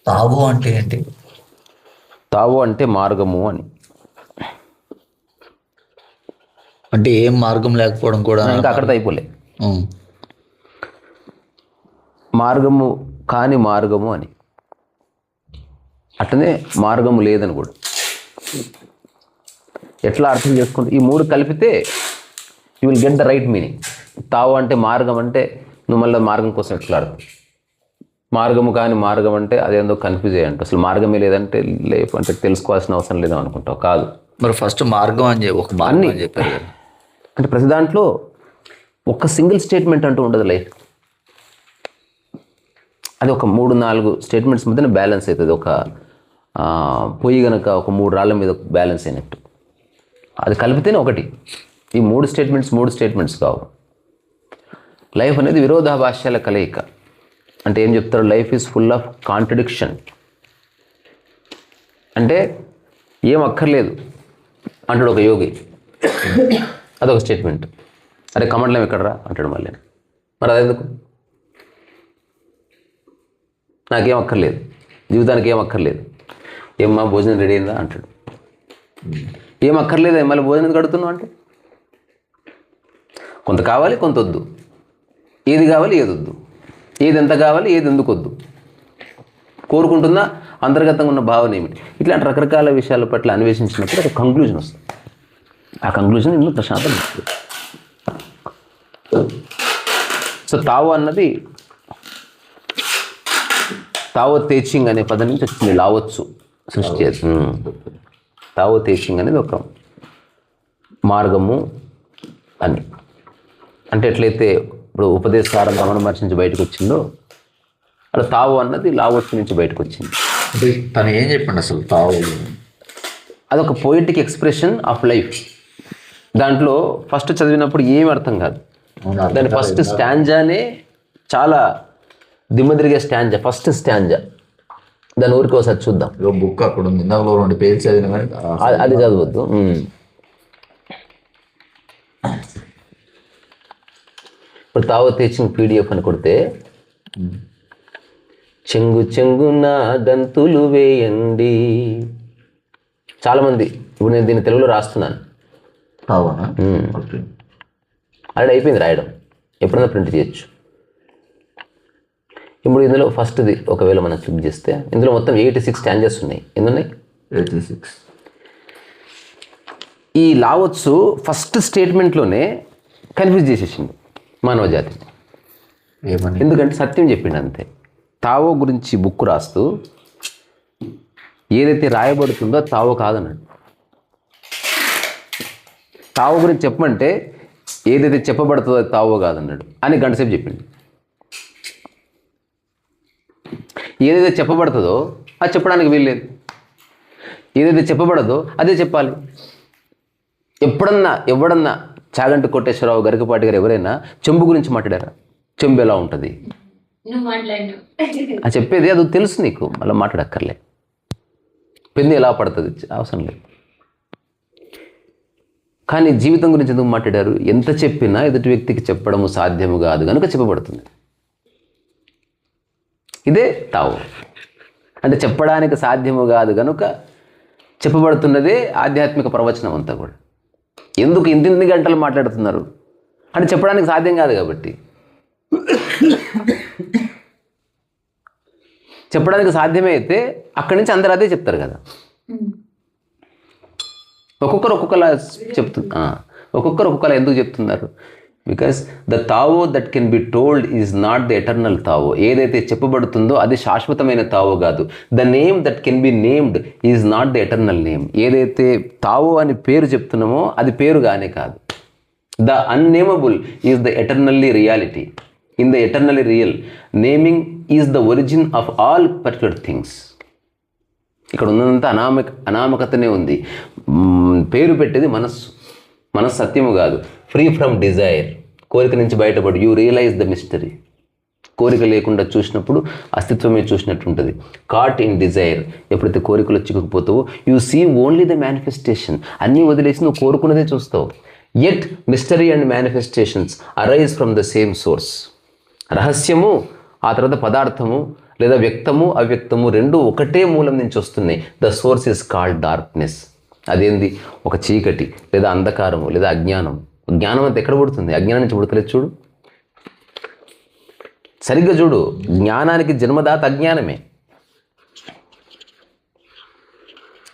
తావు అంటే ఏంటి? తావు అంటే మార్గము అని. అంటే ఏం మార్గం లేకపోవడం కూడా ఇంకా అక్కడితో అయిపోలే. ఉం. మార్గము కాని మార్గము అని. అట్లనే మార్గము లేదని కూడా. ఎట్లా అర్థం చేసుకుంటే ఈ మూడు కలిపితే you will get the right meaning. తావు అంటే మార్గం అంటే నువ్వు మళ్ళీ మార్గం కోసం ఎట్లా అర్థం. మార్గము కాని మార్గం అంటే అదేందో కన్ఫ్యూజ్ అయ్యంట. అసలు మార్గమే లేదంటే లేదంటే తెలుసుకోవాల్సిన అవసరం లేదని అనుకుంటావు. కాదు, మరి ఫస్ట్ మార్గం అని చెప్పి ఒక మార్గం అని చెప్పారు కదా. అంటే ప్రతి దాంట్లో ఒక సింగిల్ స్టేట్మెంట్ అంటూ ఉండదు లైఫ్. అది ఒక 3-4 స్టేట్మెంట్స్ మధ్యన బ్యాలెన్స్ అవుతుంది. ఒక పొయ్యి కనుక ఒక 3 రాళ్ళ మీద బ్యాలెన్స్ అయినట్టు అది కలిపితేనే ఒకటి. ఈ 3 స్టేట్మెంట్స్ కావు. లైఫ్ అనేది విరోధాభాష్యాల కలయిక. అంటే ఏం చెప్తారు? Life is full of contradiction. అంటే ఏం అక్కర్లేదు అంటాడు ఒక యోగి, అదొక స్టేట్మెంట్. అరే కమండలం ఎక్కడరా అంటాడు మళ్ళీ. మరి అదెందుకు? నాకేం అక్కర్లేదు, జీవితానికి ఏం అక్కర్లేదు. ఏమ్మా భోజనం రెడీ అయిందా అంటాడు. ఏం అక్కర్లేదు మళ్ళీ భోజనం కడుతున్నావు అంటే కొంత కావాలి, కొంత వద్దు. ఏది కావాలి, ఏది వద్దు. ఏది ఎంత కావాలి, ఏది ఎందుకు వద్దు. కోరుకుంటున్నా అంతర్గతంగా ఉన్న భావన ఏమిటి? ఇట్లాంటి రకరకాల విషయాల పట్ల అన్వేషించినప్పుడు ఒక కంక్లూజన్ వస్తుంది. ఆ కంక్లూజన్ ఇನ್ನು ప్రశాంతం వస్తుంది. సో తావో అన్నది తావో తేచింగ్ అనే పదం నుంచి వచ్చింది. లావొచ్చు సృష్టి. తావో తేచింగ్ అనేది ఒక మార్గము అని. అంటే ఎట్లయితే ఇప్పుడు ఉపదేశారం రమణ మహర్షి నుంచి బయటకు వచ్చిందో అలా తావో అన్నది లావొచ్చు నుంచి బయటకు వచ్చింది. అంటే తను ఏం చెప్పండి అసలు తావు? అదొక పోయిటిక్ ఎక్స్ప్రెషన్ ఆఫ్ లైఫ్. దాంట్లో ఫస్ట్ చదివినప్పుడు ఏమి అర్థం కాదు. దాని ఫస్ట్ స్టాంజానే చాలా దిమ్మదిరిగే స్టాంజా. ఫస్ట్ స్టాంజా దాని ఊరికి ఒకసారి చూద్దాం. బుక్ అక్కడ ఉంది, ఇందాక 2 పేజీలు చదివిన కానీ అది చదవద్దు. ఇప్పుడు తావో తెచ్చిన పీడిఎఫ్ అని కొడితే చెంగు చెంగున గంతులు వేయండి. చాలామంది ఇప్పుడు నేను దీన్ని తెలుగులో రాస్తున్నాను. ఆల్రెడీ అయిపోయింది రాయడం, ఎప్పుడైనా ప్రింట్ చేయొచ్చు. ఇప్పుడు ఇందులో ఫస్ట్ది ఒకవేళ మనం క్లిక్ చేస్తే ఇందులో మొత్తం 86 స్టాంజెస్ ఉన్నాయి. ఎన్ని ఉన్నాయి? 86. ఈ లావొచ్చు ఫస్ట్ స్టేట్మెంట్లోనే కన్ఫ్యూజ్ చేసేసింది మానవ జాతిని. ఎందుకంటే సత్యం చెప్పిండు అంతే. తావో గురించి బుక్ రాస్తూ ఏదైతే రాయబడుతుందో తావో కాదన్నాడు. తావో గురించి చెప్పమంటే ఏదైతే చెప్పబడుతుందో అది తావో కాదన్నాడు అని గంటసేపు చెప్పిండు. ఏదైతే చెప్పబడుతుందో అది చెప్పడానికి వీల్లేదు. ఏదైతే చెప్పబడదో అదే చెప్పాలి. ఎవడన్నా చాగంటి కోటేశ్వరరావు, గరికపాటి గారు ఎవరైనా చెంబు గురించి మాట్లాడారా? చెంబు ఎలా ఉంటుంది అని చెప్పేది అది తెలుసు నీకు, మళ్ళీ మాట్లాడక్కర్లే. పెన్ను ఎలా పడుతుంది అవసరం లేదు. కానీ జీవితం గురించి ఎందుకు మాట్లాడారు? ఎంత చెప్పినా ఎదుటి వ్యక్తికి చెప్పడము సాధ్యము కాదు కనుక చెప్పబడుతుంది. ఇదే తావు. అంటే చెప్పడానికి సాధ్యము కాదు కనుక చెప్పబడుతున్నదే ఆధ్యాత్మిక ప్రవచనం అంతా కూడా. ఎందుకు ఇంతిన్ని గంటలు మాట్లాడుతున్నారు అంటే చెప్పడానికి సాధ్యం కాదు కాబట్టి. చెప్పడానికి సాధ్యమే అయితే అక్కడి నుంచి అందరూ అదే చెప్తారు కదా. ఒక్కొక్కరు ఒక్కొక్కలా ఎందుకు చెప్తున్నారు? Because the Tao that can be told is not the eternal Tao. ఏదైతే చెప్పబడుతుందో అది శాశ్వతమైన తావో కాదు. The name that can be named is not the eternal name. ఏదైతే తావో అని పేరు చెప్తున్నామో అది పేరు కానే కాదు. The unnameable is the eternally reality. In the eternally real naming is the origin of all particular things. ఇక్కడ ఉన్నంత అనామకతనే ఉంది. పేరు పెట్టేది మనస్సు సత్యము కాదు. ఫ్రీ ఫ్రమ్ డిజైర్, కోరిక నుంచి బయటపడి యూ రియలైజ్ ద మిస్టరీ. కోరిక లేకుండా చూసినప్పుడు అస్తిత్వమే చూసినట్టు ఉంటుంది. కాట్ ఇన్ డిజైర్, ఎప్పుడైతే కోరికలో చిక్కుకుపోతావో you see only the manifestation. అన్నీ వదిలేసి నువ్వు కోరుకున్నదే చూస్తావు. Yet mystery and manifestations arise from the same source. రహస్యము, ఆ తర్వాత పదార్థము లేదా వ్యక్తము అవ్యక్తము రెండు ఒకటే మూలం నుంచి వస్తున్నాయి. The source is called darkness. అదేంది? ఒక చీకటి లేదా అంధకారము లేదా అజ్ఞానం. జ్ఞానం అంతా ఎక్కడ పుడుతుంది? అజ్ఞానం నుంచి పుడతలేదు. చూడు, సరిగ్గా చూడు. జ్ఞానానికి జన్మదాత అజ్ఞానమే.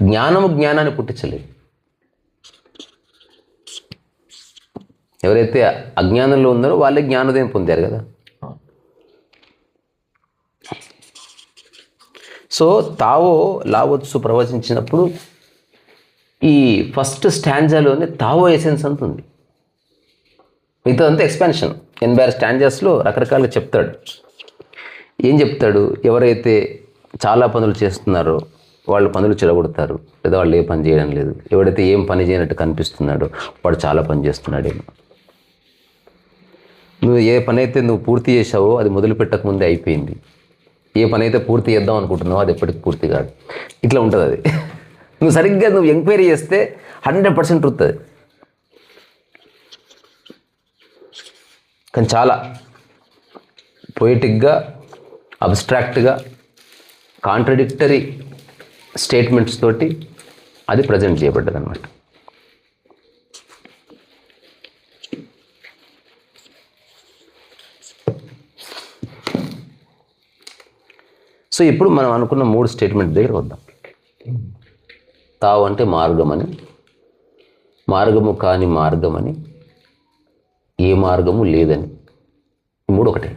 జ్ఞానము జ్ఞానాన్ని పుట్టించలేదు. ఎవరైతే అజ్ఞానంలో ఉన్నారో వాళ్ళే జ్ఞానోదయం పొందారు కదా. సో తావో లావోత్సు ప్రవచించినప్పుడు ఈ ఫస్ట్ స్టాంజాలోనే తావో ఎసెన్స్ అంత ఉంది. మిగతా అంతా ఎక్స్పాన్షన్. 86 స్టాంజాస్లో రకరకాలుగా చెప్తాడు. ఏం చెప్తాడు? ఎవరైతే చాలా పనులు చేస్తున్నారో వాళ్ళు పనులు చెడగొడతారు, లేదా వాళ్ళు ఏ పని చేయడం లేదు. ఎవడైతే ఏం పని చేయనట్టు కనిపిస్తున్నాడో వాడు చాలా పని చేస్తున్నాడేమో. నువ్వు ఏ పని అయితే నువ్వు పూర్తి చేసావో అది మొదలు పెట్టకముందే అయిపోయింది. ఏ పని అయితే పూర్తి చేద్దాం అనుకుంటున్నావో అది ఎప్పటికి పూర్తి కాదు. ఇట్లా ఉంటుంది అది. నువ్వు సరిగ్గా నువ్వు ఎంక్వైరీ చేస్తే 100% ట్రూత్ అది. కానీ చాలా పొయిటిక్గా, అబ్స్ట్రాక్ట్గా, కాంట్రడిక్టరీ స్టేట్మెంట్స్ తోటి అది ప్రజెంట్ చేయబడ్డది అనమాట. సో ఇప్పుడు మనం అనుకున్న 3 స్టేట్మెంట్ దగ్గర వద్దాం. తావు అంటే మార్గమని, మార్గము కాని మార్గమని, ఏ మార్గము లేదని. ఈ 3 ఒకటే.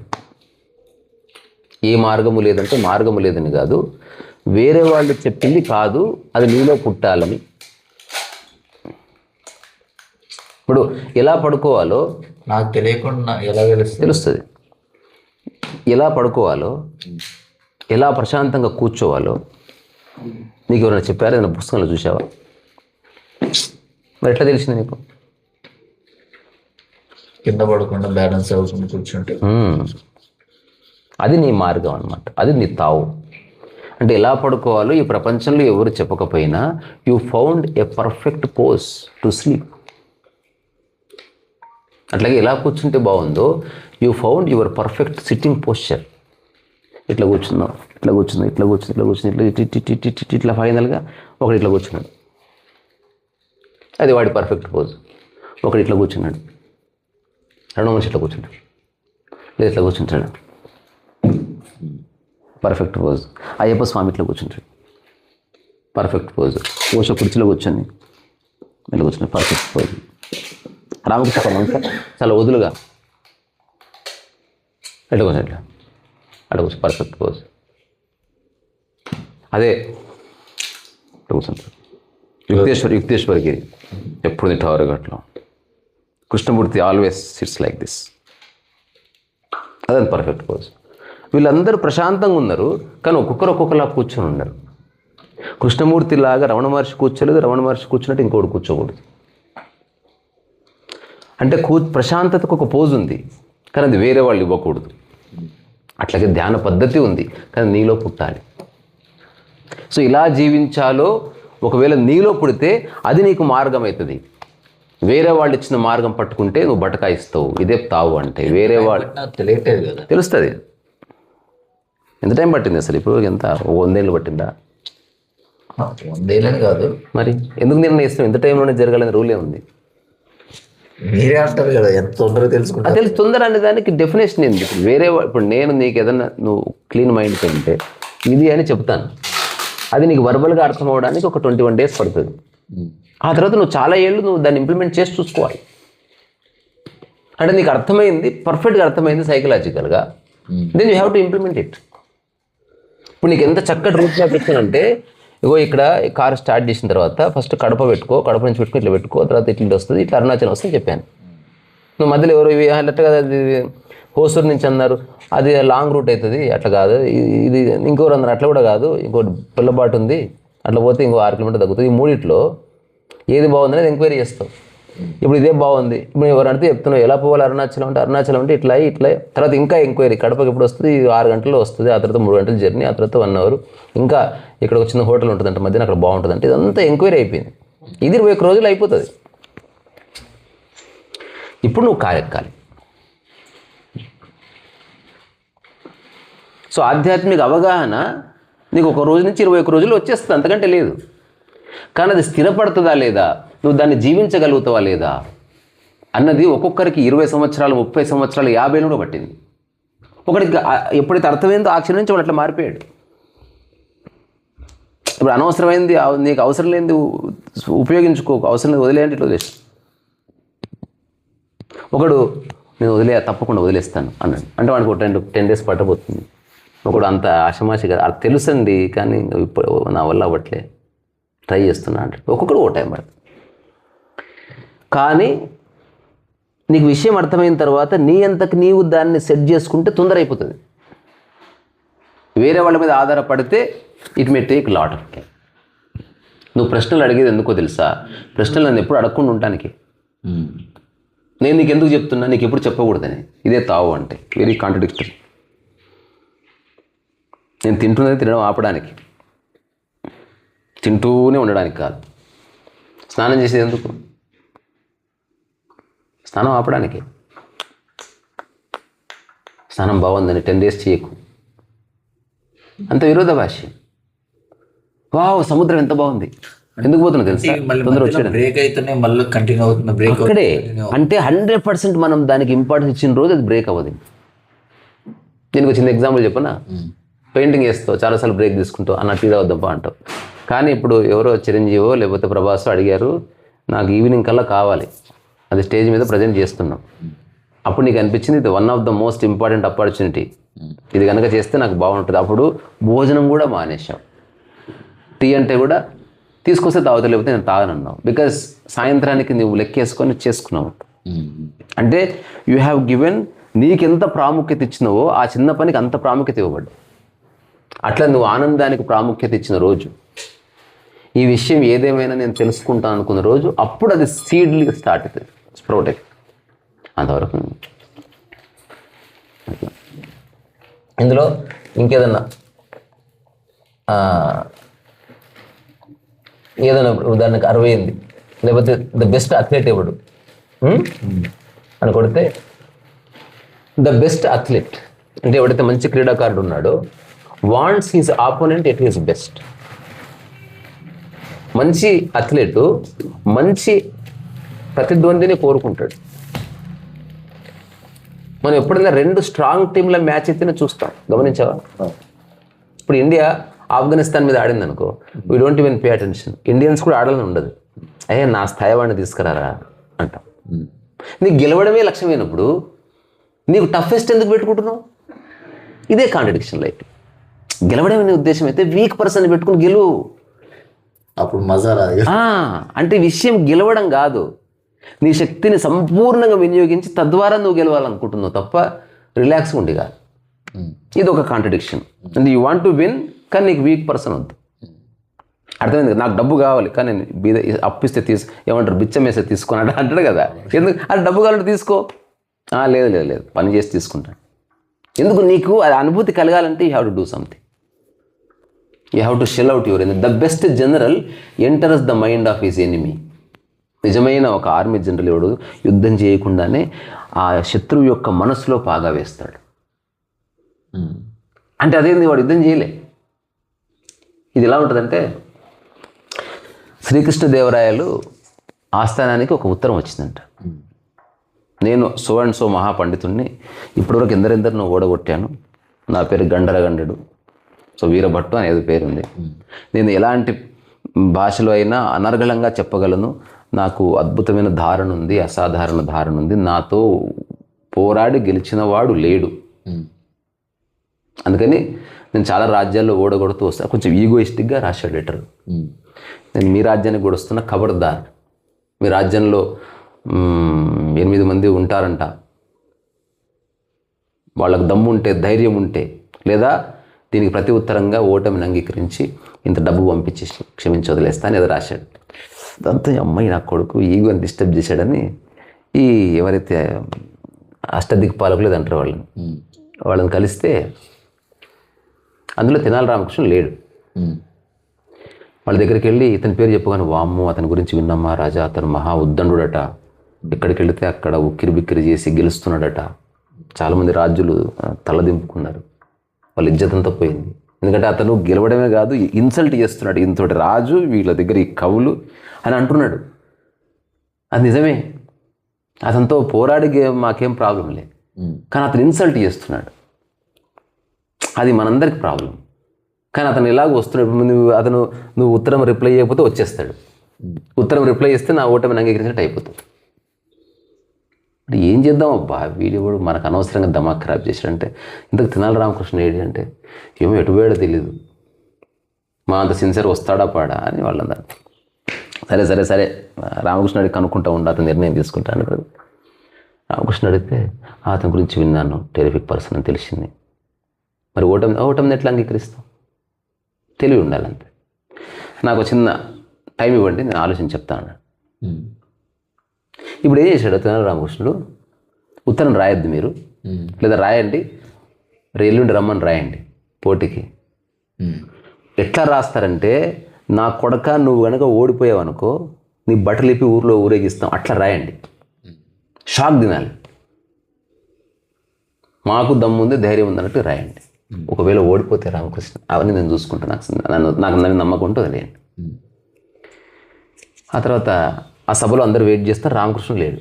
ఏ మార్గము లేదంటే మార్గము లేదని కాదు, వేరే వాళ్ళు చెప్పింది కాదు, అది నీలో పుట్టాలని. ఇప్పుడు ఎలా పడుకోవాలో నాకు తెలియకుండా ఎలా తెలుస్తుంది. ఎలా పడుకోవాలో, ఎలా ప్రశాంతంగా కూర్చోవాలో నీకు ఎవరైనా చెప్పారా? ఏదైనా పుస్తకంలో చూసావా? మరి ఎట్లా తెలిసింది నీకు? కింద పడకుండా బ్యాలెన్స్ అవుతుంది కూర్చుంటే. అది నీ మార్గం అన్నమాట. అది నీ తావు. అంటే ఎలా పడుకోవాలో ఈ ప్రపంచంలో ఎవరు చెప్పకపోయినా you found a perfect pose to sleep. అట్లాగే ఎలా కూర్చుంటే బాగుందో you found your perfect sitting posture. ఇట్లా కూర్చున్నావు, ఇట్లా కూర్చున్నావు, ఇట్లా కూర్చుని, ఇట్లా కూర్చుని, ఇట్లా ఇట్లా ఫైనల్గా ఒకటి ఇట్లా కూర్చున్నాడు, అది వాడి పర్ఫెక్ట్ పోజ్. ఒకటి ఇట్లా కూర్చున్నాడు, రెండో మనిషి ఇట్లా కూర్చుంటాడు, లేదు ఇట్లా కూర్చుంటాడు, పర్ఫెక్ట్ పోజ్. అయ్యప్ప స్వామి ఇట్లా కూర్చుంటాడు, పర్ఫెక్ట్ పోజ్. ఓషో కుర్చీలో కూర్చొని ఇట్లా కూర్చున్నాడు, పర్ఫెక్ట్ పోజ్. రామకృష్ణ పరమహంస చాలా వదులుగా ఇట్లా కూర్చొని, ఇట్లా అట్లా కూర్చొని, పర్ఫెక్ట్ పోజ్. అదే ఇట్లా కూర్చుంటాడు. యుక్తేశ్వరగిరి ఎప్పుడు tower గట్లో. Krishnamurthy always sits like this. అదే పర్ఫెక్ట్ పోజ్. వీళ్ళందరూ ప్రశాంతంగా ఉన్నారు, కానీ ఒక్కొక్కలా కూర్చొని ఉన్నారు. కృష్ణమూర్తి లాగా రమణ మహర్షి కూర్చోలేదు, రమణ మహర్షి కూర్చున్నట్టు ఇంకోటి కూర్చోకూడదు. అంటే ప్రశాంతతకు ఒక పోజ్ ఉంది, కానీ అది వేరే వాళ్ళు ఇవ్వకూడదు. అట్లాగే ధ్యాన పద్ధతి ఉంది, కానీ నీలో పుట్టాలి. సో ఇలా జీవించాలో ఒకవేళ నీలో పుడితే అది నీకు మార్గం అవుతుంది. వేరే వాళ్ళు ఇచ్చిన మార్గం పట్టుకుంటే నువ్వు బటకాయిస్తావు. ఇదే తావు అంటే. వేరే వాళ్ళు తెలియట్లేదు కదా, తెలుస్తుంది. ఎంత టైం పట్టింది అసలు? ఇప్పుడు ఎంత 100 ఏళ్ళు పట్టిందా? 100 ఏళ్ళని కాదు మరి. ఎందుకు నిర్ణయిస్తాం? ఎంత టైంలోనే జరగాలని రూలే ఉంది. మీరే అంటారు కదా ఎంత తొందరగా తెలుసుకుంటా. అది తొందర అనే దానికి డెఫినేషన్ ఏంది? వేరే ఇప్పుడు నేను నీకు ఏదన్నా నువ్వు క్లీన్ మైండ్ ఉంటే ఇది అని చెప్తాను, అది నీకు వర్బల్గా అర్థం అవ్వడానికి ఒక 21 days పడుతుంది. ఆ తర్వాత నువ్వు చాలా ఏళ్ళు నువ్వు దాన్ని ఇంప్లిమెంట్ చేసి చూసుకోవాలి. అంటే నీకు అర్థమైంది, పర్ఫెక్ట్గా అర్థమైంది సైకలాజికల్గా, then you have to implement it. ఇప్పుడు నీకు ఎంత చక్కటి రూట్ మ్యాప్ ఇచ్చానంటే, ఇగో ఇక్కడ కార్ స్టార్ట్ చేసిన తర్వాత ఫస్ట్ కడప పెట్టుకో, కడప నుంచి పెట్టుకో, ఇట్లా పెట్టుకో, తర్వాత ఇట్లా వస్తుంది, ఇట్లా అరుణాచలం వస్తుంది చెప్పాను. నువ్వు మధ్యలో ఎవరో ఇవి అట్లా కదా, అది హోసూరు నుంచి అన్నారు, అది లాంగ్ రూట్ అవుతుంది, అట్లా కాదు. ఇది ఇంకోరు అన్నారు, అట్లా కూడా కాదు, ఇంకోటి పిల్లబాటు ఉంది, అట్లా పోతే ఇంకో 6 kilometers తగ్గుతుంది. ఈ మూడిట్లో ఏది బాగుందనేది ఎంక్వైరీ చేస్తావు. ఇప్పుడు ఇదే బాగుంది, ఇప్పుడు ఎవరు అడితే చెప్తున్నావు ఎలా పోవాలి అరుణాచలం అంటే, అరుణాచలం అంటే ఇట్లా ఇట్లా. తర్వాత ఇంకా ఎంక్వైరీ, కడపకి ఎప్పుడు వస్తుంది, 6 గంటల్లో వస్తుంది, ఆ తర్వాత 3 గంటల జర్నీ, ఆ తర్వాత 1 hour, ఇంకా ఇక్కడ ఒక చిన్న హోటల్ ఉంటుందంటే మధ్యన అక్కడ బాగుంటుందంటే, ఇదంతా ఎంక్వైరీ అయిపోయింది. ఇది 21 రోజులు అయిపోతుంది. ఇప్పుడు నువ్వు కారెక్కాలి. సో ఆధ్యాత్మిక అవగాహన నీకు 1 రోజు నుంచి 21 రోజులు వచ్చేస్తుంది, అంతకంటే లేదు. కానీ అది స్థిరపడుతుందా లేదా, నువ్వు దాన్ని జీవించగలుగుతావా లేదా అన్నది ఒక్కొక్కరికి 20 సంవత్సరాలు, 30 సంవత్సరాలు, 50 కూడా పట్టింది. ఒకటికి ఎప్పుడైతే అర్థమైందో ఆ క్షణం నుంచి వాడు అట్లా మారిపోయాడు. ఇప్పుడు అనవసరమైంది నీకు అవసరం లేనిది ఉపయోగించుకోకు, అవసరం లేదు వదిలేయంటే ఇట్లా వదిలేస్తాను. ఒకడు నేను తప్పకుండా వదిలేస్తాను అన్నాడు అంటే వాడికి ఒక 10 days పట్టబోతుంది. ఒకడు అంత ఆషమాషి కదా, అది తెలుసండి కానీ ఇప్పుడు నా వల్ల అవ్వట్లే, ట్రై చేస్తున్నా అంటే ఒక్కొక్కడు ఓ టైం పడుతుంది. కానీ నీకు విషయం అర్థమైన తర్వాత నీ అంతకు నీవు దాన్ని సెట్ చేసుకుంటే తొందర అయిపోతుంది. వేరే వాళ్ళ మీద ఆధారపడితే it may take lot of time. నువ్వు ప్రశ్నలు అడిగేది ఎందుకో తెలుసా, ప్రశ్నలు నన్ను ఎప్పుడు అడగకుండా ఉండటానికి. నేను నీకు ఎందుకు చెప్తున్నా, నీకు ఎప్పుడు చెప్పకూడదని. ఇదే తావు అంటే వెరీ కాంట్రడిక్టరీ. నేను తింటున్నది తినడం ఆపడానికి, తింటూనే ఉండడానికి కాదు. స్నానం చేసేది ఎందుకు, స్నానం ఆపడానికి. స్నానం బాగుందని 10 days చేయకు, అంత విరోధాభాష్యం. వావ్ సముద్రం ఎంత బాగుంది, ఎందుకు పోతున్నా తెలుసా, తొందర వచ్చాడు బ్రేక్ అయితేనే మళ్ళీ కంటిన్యూ అవుతుంది. బ్రేక్ అక్కడే అంటే 100% మనం దానికి ఇంపార్టెన్స్ ఇచ్చిన రోజు అది బ్రేక్ అవ్వదు. దీనికి చిన్న ఎగ్జాంపుల్ చెప్పనా, పెయింటింగ్ వేస్తావు చాలాసార్లు బ్రేక్ తీసుకుంటావు అన్న టీ తాగుద్దాం అంటావు. కానీ ఇప్పుడు ఎవరో చిరంజీవో లేకపోతే ప్రభాసో అడిగారు, నాకు ఈవినింగ్ కల్లా కావాలి, అది స్టేజ్ మీద ప్రజెంట్ చేస్తున్నాం. అప్పుడు నీకు అనిపించింది ఇది one of the most important opportunity, ఇది కనుక చేస్తే నాకు బాగుంటుంది. అప్పుడు భోజనం కూడా మానేశావు, టీ అంటే కూడా తీసుకొస్తే తాగుతా లేకపోతే నేను తాగనన్నావు. బికాజ్ సాయంత్రానికి నువ్వు లెక్కేసుకొని చేసుకున్నావు. అంటే యూ హ్యావ్ గివెన్, నీకెంత ప్రాముఖ్యత ఇచ్చినావో ఆ చిన్న పనికి అంత ప్రాముఖ్యత ఇవ్వబడ్డు. అట్లా నువ్వు ఆనందానికి ప్రాముఖ్యత ఇచ్చిన రోజు, ఈ విషయం ఏదేమైనా నేను తెలుసుకుంటాను అనుకున్న రోజు, అప్పుడు అది సీడ్లీ స్టార్ట్ అవుతుంది, స్ప్రౌట్ అవుతుంది. అంతవరకు ఇందులో ఇంకేదన్నా ఏదైనా ఉదాహరణకు 68 లేకపోతే ద బెస్ట్ అథ్లెట్ ఎవడు అని కొడితే, ద బెస్ట్ అథ్లెట్ అంటే ఎవడైతే మంచి క్రీడాకారుడు ఉన్నాడో wants his opponent at his best. మంచి అథ్లెట్ మంచి ప్రతిద్వందిని కోరుకుంటాడు. మనం ఎప్పుడైనా 2 స్ట్రాంగ్ టీంల మ్యాచ్ అయితేనే చూస్తాం, గమనించావా? ఇప్పుడు ఇండియా ఆఫ్ఘనిస్తాన్ మీద ఆడింది అనుకో, we don't even pay attention. Indians కూడా ఆడాలని ఉండదు, అయ్యే నా స్థాయి వాడిని తీసుకురారా అంటాం. నీకు గెలవడమే లక్ష్యమైనప్పుడు నీకు టఫెస్ట్ ఎందుకు పెట్టుకుంటున్నావు? ఇదే కాంట్రడిక్షన్. లైక్ గెలవడమే నీ ఉద్దేశం అయితే వీక్ పర్సన్ పెట్టుకుని గెలువు, అప్పుడు మజా రాదు. అంటే విషయం గెలవడం కాదు, నీ శక్తిని సంపూర్ణంగా వినియోగించి తద్వారా నువ్వు గెలవాలనుకుంటున్నావు తప్ప రిలాక్స్గా ఉండి కాదు. ఇది ఒక కాంట్రడిక్షన్. అంటే యూ వాంట్ టు విన్ కానీ నీకు వీక్ పర్సన్ వద్దు. అర్థమైంది కదా, నాకు డబ్బు కావాలి కానీ నేను అప్పిస్తే ఏమంటారు బిచ్చం వేస్తే తీసుకున్నాడు అంటాడు కదా. ఎందుకు అది డబ్బు కావాలంటే తీసుకో, లేదు లేదు లేదు పని చేసి తీసుకుంటాను. ఎందుకు నీకు అది అనుభూతి కలగాలంటే you have to do something, you have to shell out your energy. The best general enters the mind of his enemy. నిజమైన ఒక ఆర్మీ జనరల్ ఎవడు యుద్ధం చేయకుండానే ఆ శత్రువు యొక్క మనసులో పాగా వేస్తాడు. అంటే అదేంది, వాడు యుద్ధం చేయలే. ఇది ఎలా ఉంటుందంటే, శ్రీకృష్ణదేవరాయలు ఆస్థానానికి ఒక ఉత్తరం వచ్చిందంట, నేను సో అండ్ సో మహాపండితుడిని, ఇప్పటివరకు ఎందరెందరినో ఓడగొట్టాను, నా పేరు గండరగండెడు, సో వీరభట్టు అనేది పేరుంది, నేను ఎలాంటి భాషలో అయినా అనర్గళంగా చెప్పగలను, నాకు అద్భుతమైన ధారణ ఉంది, అసాధారణ ధారణ ఉంది, నాతో పోరాడి గెలిచిన వాడు లేడు, అందుకని నేను చాలా రాజ్యాల్లో ఓడగొడుతూ వస్తాను. కొంచెం ఈగోయిస్టిక్గా రాశాడు లెటర్. నేను మీ రాజ్యానికి కూడా వస్తున్నా, ఖబర్దార్, మీ రాజ్యంలో 8 మంది ఉంటారంట, వాళ్ళకు దమ్ము ఉంటే ధైర్యం ఉంటే, లేదా దీనికి ప్రతి ఉత్తరంగా ఓటమిని అంగీకరించి ఇంత డబ్బు పంపించి క్షమించి వదిలేస్తా అని ఏదో రాశాడు. దాంతో అమ్మాయి నా కొడుకు ఈగోని డిస్టర్బ్ చేశాడని ఈ ఎవరైతే అష్టదిక్పాలకులు అంటారు వాళ్ళని కలిస్తే అందులో తెనాలి రామకృష్ణ లేడు. వాళ్ళ దగ్గరికి వెళ్ళి ఇతని పేరు చెప్పగానే, వామ్ము అతని గురించి విన్నామా రాజా, అతను మహా ఉద్దండుడట, ఎక్కడికి వెళితే అక్కడ ఉక్కిరి బిక్కిరి చేసి గెలుస్తున్నాడట, చాలామంది రాజులు తలదింపుకున్నారు, వాళ్ళ ఇజ్జత్ అంతా పోయింది. ఎందుకంటే అతను గెలవడమే కాదు, ఇన్సల్ట్ చేస్తున్నాడు. ఇంతటి రాజు వీళ్ళ దగ్గర ఈ కవులు అని అంటున్నాడు. అది నిజమే, అతనితో పోరాడి మాకేం ప్రాబ్లం లేదు, కానీ అతను ఇన్సల్ట్ చేస్తున్నాడు. అది మనందరికి ప్రాబ్లం. కానీ అతను ఇలాగ వస్తున్నాడు. నువ్వు ఉత్తరం రిప్లై చేయకపోతే వచ్చేస్తాడు. ఉత్తరం రిప్లై చేస్తే నా ఓటమిని అంగీకరించినట్టు అయిపోతుంది. అంటే ఏం చేద్దాం అబ్బా, వీడు కూడా మనకు అనవసరంగా దమాక్ ఖరాబ్ చేశాడంటే. ఇంతకు తెనాలి రామకృష్ణ ఏడి అంటే ఏమో ఎటు పోయాడో తెలీదు, మా అంత సిన్సియర్ వస్తాడా పాడా అని వాళ్ళందరూ. సరే సరే సరే రామకృష్ణ అడిగి కనుక్కుంటా ఉండ, అతను నిర్ణయం తీసుకుంటాను కదా. రామకృష్ణ అడిగితే అతని గురించి విన్నాను, టెరిఫిక్ పర్సన్ అని తెలిసింది. మరి ఓటమిని ఎట్లా అంగీకరిస్తాం? తెలివి ఉండాలంతే. నాకు చిన్న టైం ఇవ్వండి, నేను ఆలోచించి చెప్తాను. ఇప్పుడు ఏం చేశాడు తెనాలి రామకృష్ణుడు? ఉత్తరం రాయొద్దు మీరు, లేదా రాయండి, ఎల్లుండి రమ్మని రాయండి పోటీకి. ఎట్లా రాస్తారంటే, నా కొడక నువ్వు కనుక ఓడిపోయావు అనుకో, నీ బట్టలు ఇప్పి ఊర్లో ఊరేగిస్తాం, అట్లా రాయండి. షాక్ తినాలి. మాకు దమ్ముంది, ధైర్యం ఉందన్నట్టు రాయండి. ఒకవేళ ఓడిపోతే రామకృష్ణ అవన్నీ నేను చూసుకుంటాను, నాకు నమ్మకం ఉంటే వదిలేయండి. ఆ తర్వాత ఆ సభలో అందరూ వెయిట్ చేస్తారు, రామకృష్ణ లేడు.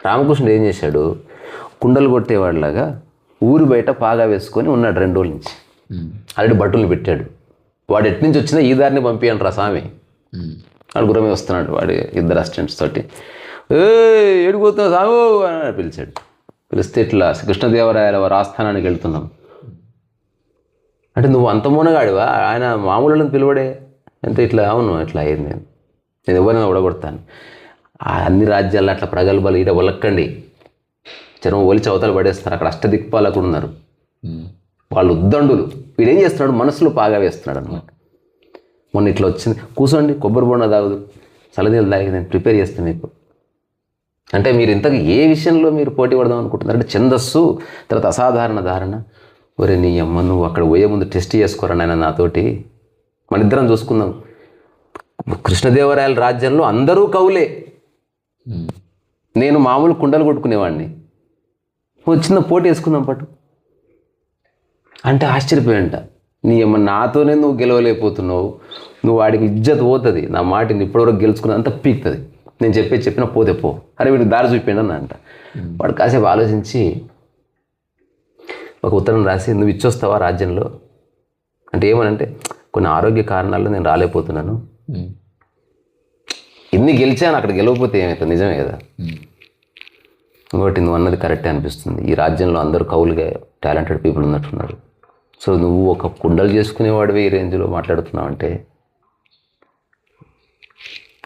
రామకృష్ణుడు ఏం చేశాడు, కుండలు కొట్టేవాడిలాగా ఊరు బయట పాగా వేసుకొని ఉన్నాడు 2 రోజుల నుంచి. ఆల్రెడీ బట్టలు పెట్టాడు. వాడు ఎటు నుంచి వచ్చినా ఈ దారిని పంపించండి రా స్వామి. వాడు గురమే వస్తున్నాడు, వాడి 2 అసిస్టెంట్స్ తోటి. ఏడిపోతున్నావు సాము అని పిలిచాడు. పిలిస్తే ఇట్లా కృష్ణదేవరాయల వారి ఆస్థానానికి వెళ్తున్నాం అంటే, నువ్వు అంత మూనగాడివా, ఆయన మామూలు పిలువడే అంటే ఇట్లా. అవును ఇట్లా అయింది, నేను ఎవరైనా ఓడగొడతాను. అన్ని రాజ్యాల్లో అట్లా ప్రగల్భాలు ఈడ ఒలక్కండి, జనం ఒలిచి అవతల పడేస్తారు. అక్కడ అష్టదిక్పాలకు ఉన్నారు, వాళ్ళు ఉద్దండులు. వీడేం చేస్తున్నాడు, మనసులో పాగా వేస్తున్నాడు అనమాట. మొన్న ఇట్లా వచ్చింది, కూర్చోండి కొబ్బరి బొండ తాగుదు, చల్లనీళ్ళు తాగి నేను ప్రిపేర్ చేస్తాను మీకు అంటే, మీరు ఇంతకు ఏ విషయంలో మీరు పోటీ పడదాం అనుకుంటున్నారు అంటే, ఛందస్సు, తర్వాత అసాధారణ ధారణ. ఒరే నీ అమ్మ, నువ్వు అక్కడ పోయే ముందు టెస్ట్ చేసుకోరా నాయన నాతోటి, మన ఇద్దరం చూసుకుందాం. కృష్ణదేవరాయల రాజ్యంలో అందరూ కవులే, నేను మామూలు కుండలు కొట్టుకునేవాడిని, చిన్న పోటీ వేసుకుందాం పట్టు అంటే ఆశ్చర్యపోయంట. నీ అమ్మ నాతోనే నువ్వు గెలవలేకపోతున్నావు, నువ్వు వాడికి ఇజ్జత్ పోతుంది, నా మాటిని ఇప్పటివరకు గెలుచుకున్న అంతా పీక్తుంది, నేను చెప్పినా పోతే పో, అరే వీడికి దారి చూపించండి అని అంట. వాడు కాసేపు ఆలోచించి ఒక ఉత్తరం రాసి, నువ్వు ఇచ్చొస్తావా రాజ్యంలో అంటే, ఏమనంటే కొన్ని ఆరోగ్య కారణాల్లో నేను రాలేకపోతున్నాను, ఇన్ని గెలిచాను, అక్కడ గెలవకపోతే ఏమవుతుంది, నిజమే కదా. ఇంకోటి నువ్వు అన్నది కరెక్టే అనిపిస్తుంది, ఈ రాజ్యంలో అందరూ కవులుగా టాలెంటెడ్ పీపుల్ ఉన్నట్టున్నారు. సో నువ్వు ఒక కుండలు చేసుకునేవాడివి ఈ రేంజ్లో మాట్లాడుతున్నావు అంటే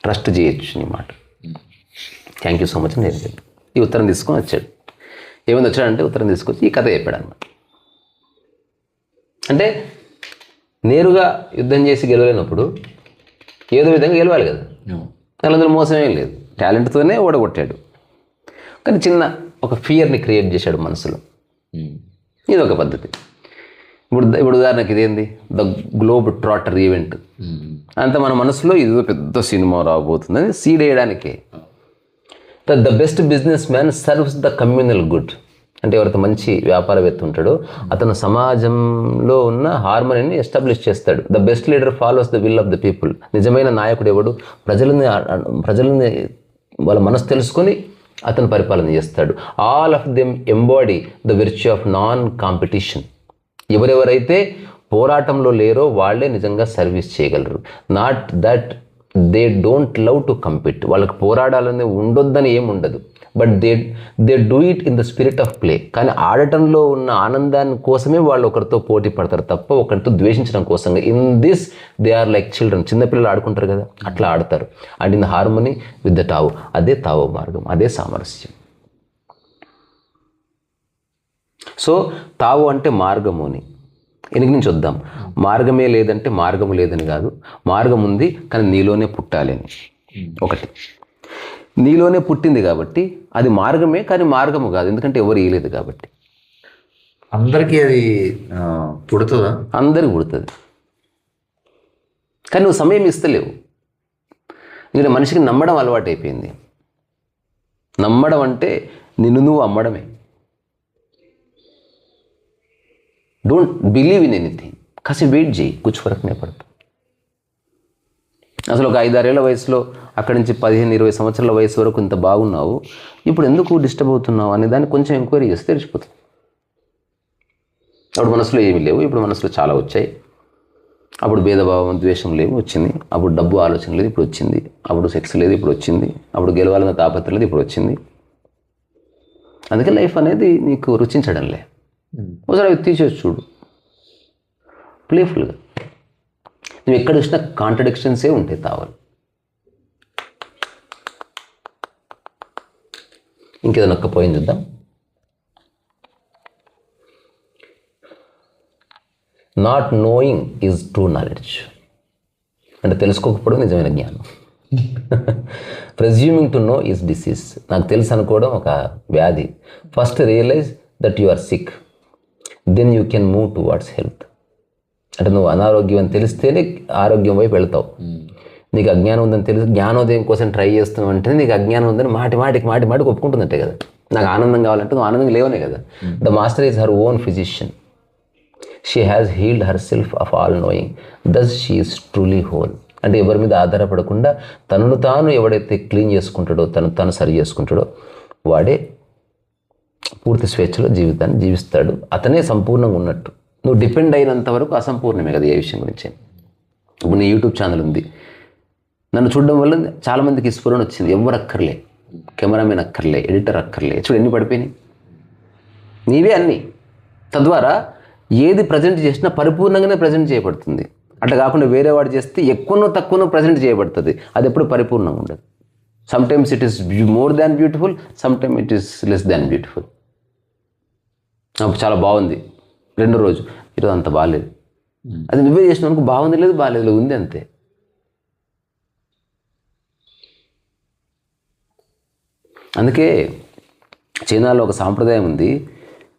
ట్రస్ట్ చేయొచ్చు నీ మాట. థ్యాంక్ యూ సో మచ్ అని నేను ఈ ఉత్తరం తీసుకొని వచ్చాడు. ఏమైంది వచ్చాడంటే, ఉత్తరం తీసుకొచ్చి ఈ కథ చెప్పాడు అనమాట. అంటే నేరుగా యుద్ధం చేసి గెలవలేనప్పుడు ఏదో విధంగా గెలవాలి కదా, అందులో మోసమే లేదు, టాలెంట్తోనే ఓడగొట్టాడు. కానీ చిన్న ఒక ఫియర్ని క్రియేట్ చేశాడు మనసులో. ఇది ఒక పద్ధతి. ఇప్పుడు ఉదాహరణకి ఇదేంది, ద గ్లోబ్ ట్రాటర్ ఈవెంట్ అంత మన మనసులో ఇదో పెద్ద సినిమా రాబోతుందని సీడ్ వేయడానికే. The best business man serves the communal good అంటే, ఎవరైతే మంచి వ్యాపారవేత్త ఉంటాడో అతను సమాజంలో ఉన్న హార్మనీని ఎస్టాబ్లిష్ చేస్తాడు. The best leader follows the will of the people. నిజమైన నాయకుడు ఎవడు, ప్రజలని వాళ్ళ మనసు తెలుసుకొని అతను పరిపాలన చేస్తాడు. All of them embody the virtue of non competition. ఎవరెవరైతే పోరాటంలో లేరో వాళ్ళే నిజంగా సర్వీస్ చేయగలరు. Not that they don't love to compete. వాళ్ళకి పోరాడాలని ఉండొద్దని ఏమి ఉండదు, but they do it in the spirit of play. కానీ ఆడటంలో ఉన్న ఆనందాన్ని కోసమే వాళ్ళు ఒకరితో పోటీ పడతారు తప్ప ఒకరితో ద్వేషించడం కోసంగా. In this they are like children. చిన్నపిల్లలు ఆడుకుంటారు కదా, అట్లా ఆడతారు. And in harmony with the Tao. అదే తావో మార్గం, అదే సామరస్యం. సో తావో అంటే మార్గము అని. వెనక నుంచి వద్దాం. మార్గమే లేదంటే మార్గము లేదని కాదు, మార్గం ఉంది కానీ నీలోనే పుట్టాలి అని. ఒకటి నీలోనే పుట్టింది కాబట్టి అది మార్గమే, కానీ మార్గము కాదు, ఎందుకంటే ఎవరు ఇయలేదు కాబట్టి. అందరికీ అది పుడుతుందా? అందరికి పుడుతుంది, కానీ నువ్వు సమయం ఇస్తలేవు. ఎందుకంటే మనిషికి నమ్మడం అలవాటు అయిపోయింది. నమ్మడం అంటే నిన్ను నువ్వు అమ్మడమే. డోంట్ బిలీవ్ ఇన్ ఎనీథింగ్, కాసి వెయిట్ చేయి, కూర్చు ఫరక్ నే పడతా. అసలు ఒక 5-6 ఏళ్ల వయసులో అక్కడి నుంచి 15-20 సంవత్సరాల వయసు వరకు ఇంత బాగున్నావు, ఇప్పుడు ఎందుకు డిస్టర్బ్ అవుతున్నావు అనే దాన్ని కొంచెం ఎంక్వైరీ చేస్తే తెలిసిపోతుంది. అప్పుడు మనసులో ఏమీ లేవు, ఇప్పుడు మనసులో చాలా వచ్చాయి. అప్పుడు భేదభావం ద్వేషం లేవు, వచ్చింది. అప్పుడు డబ్బు ఆలోచన లేదు, ఇప్పుడు వచ్చింది. అప్పుడు సెక్స్ లేదు, ఇప్పుడు వచ్చింది. అప్పుడు గెలవాలన్న తాపత్రం లేదు, ఇప్పుడు వచ్చింది. అందుకే లైఫ్ అనేది నీకు రుచించడంలే. ఒకసారి అవి తీసేసి చూడు ప్లేఫుల్గా. నువ్వు ఎక్కడ చూసినా కాంట్రడిక్షన్సే ఉంటాయి తావాలి. ఇంకేదైనా ఒక్క పోయింది చూద్దాం. Not knowing is true knowledge. అంటే తెలుసుకోకపోవడం నిజమైన జ్ఞానం. Presuming to know is disease. నాకు తెలుసు అనుకోవడం ఒక వ్యాధి. First realise that you are sick, then you can move towards health. అంటే నువ్వు అనారోగ్యం అని తెలిస్తేనే ఆరోగ్యం వైపు వెళ్తావు. నీకు అజ్ఞానం ఉందని తెలిసి జ్ఞానోదయం కోసం ట్రై చేస్తున్నావు అంటే నీకు అజ్ఞానం ఉందని మాటికి ఒప్పుకుంటుందంటే కదా. నాకు ఆనందం కావాలంటే నువ్వు ఆనందం లేవనే కదా. The master is her own physician. She has healed herself of all knowing, thus she is truly whole. అంటే ఎవరి మీద ఆధారపడకుండా తనను తాను ఎవడైతే క్లీన్ చేసుకుంటాడో, తాను సరి చేసుకుంటాడో వాడే పూర్తి స్వేచ్ఛలో జీవితాన్ని జీవిస్తాడు. అతనే సంపూర్ణంగా ఉన్నట్టు. నువ్వు డిపెండ్ అయినంత వరకు అసంపూర్ణమే కదా ఏ విషయం గురించి. ఇప్పుడు నీ యూట్యూబ్ ఛానల్ ఉంది, నన్ను చూడడం వల్ల చాలామందికి స్ఫురణ వచ్చింది. ఎవరు అక్కర్లే, కెమెరామెన్ అక్కర్లే, ఎడిటర్ అక్కర్లే. చూడు ఎన్ని పడిపోయినాయి నీవే అన్నీ. తద్వారా ఏది ప్రజెంట్ చేసినా పరిపూర్ణంగానే ప్రజెంట్ చేయబడుతుంది. అట్లా కాకుండా వేరే వాడు చేస్తే ఎక్కువనో తక్కువనో ప్రజెంట్ చేయబడుతుంది. అది ఎప్పుడు పరిపూర్ణంగా ఉండదు. Sometimes it is more than beautiful, sometime it is less than beautiful. చాలా బాగుంది 2 రోజు, ఈరోజు అంత బాగాలేదు. అది నువ్వే చేసినావు బాగుంది లేదు, బాగాలేదు, ఉంది అంతే. అందుకే చైనాలో ఒక సాంప్రదాయం ఉంది,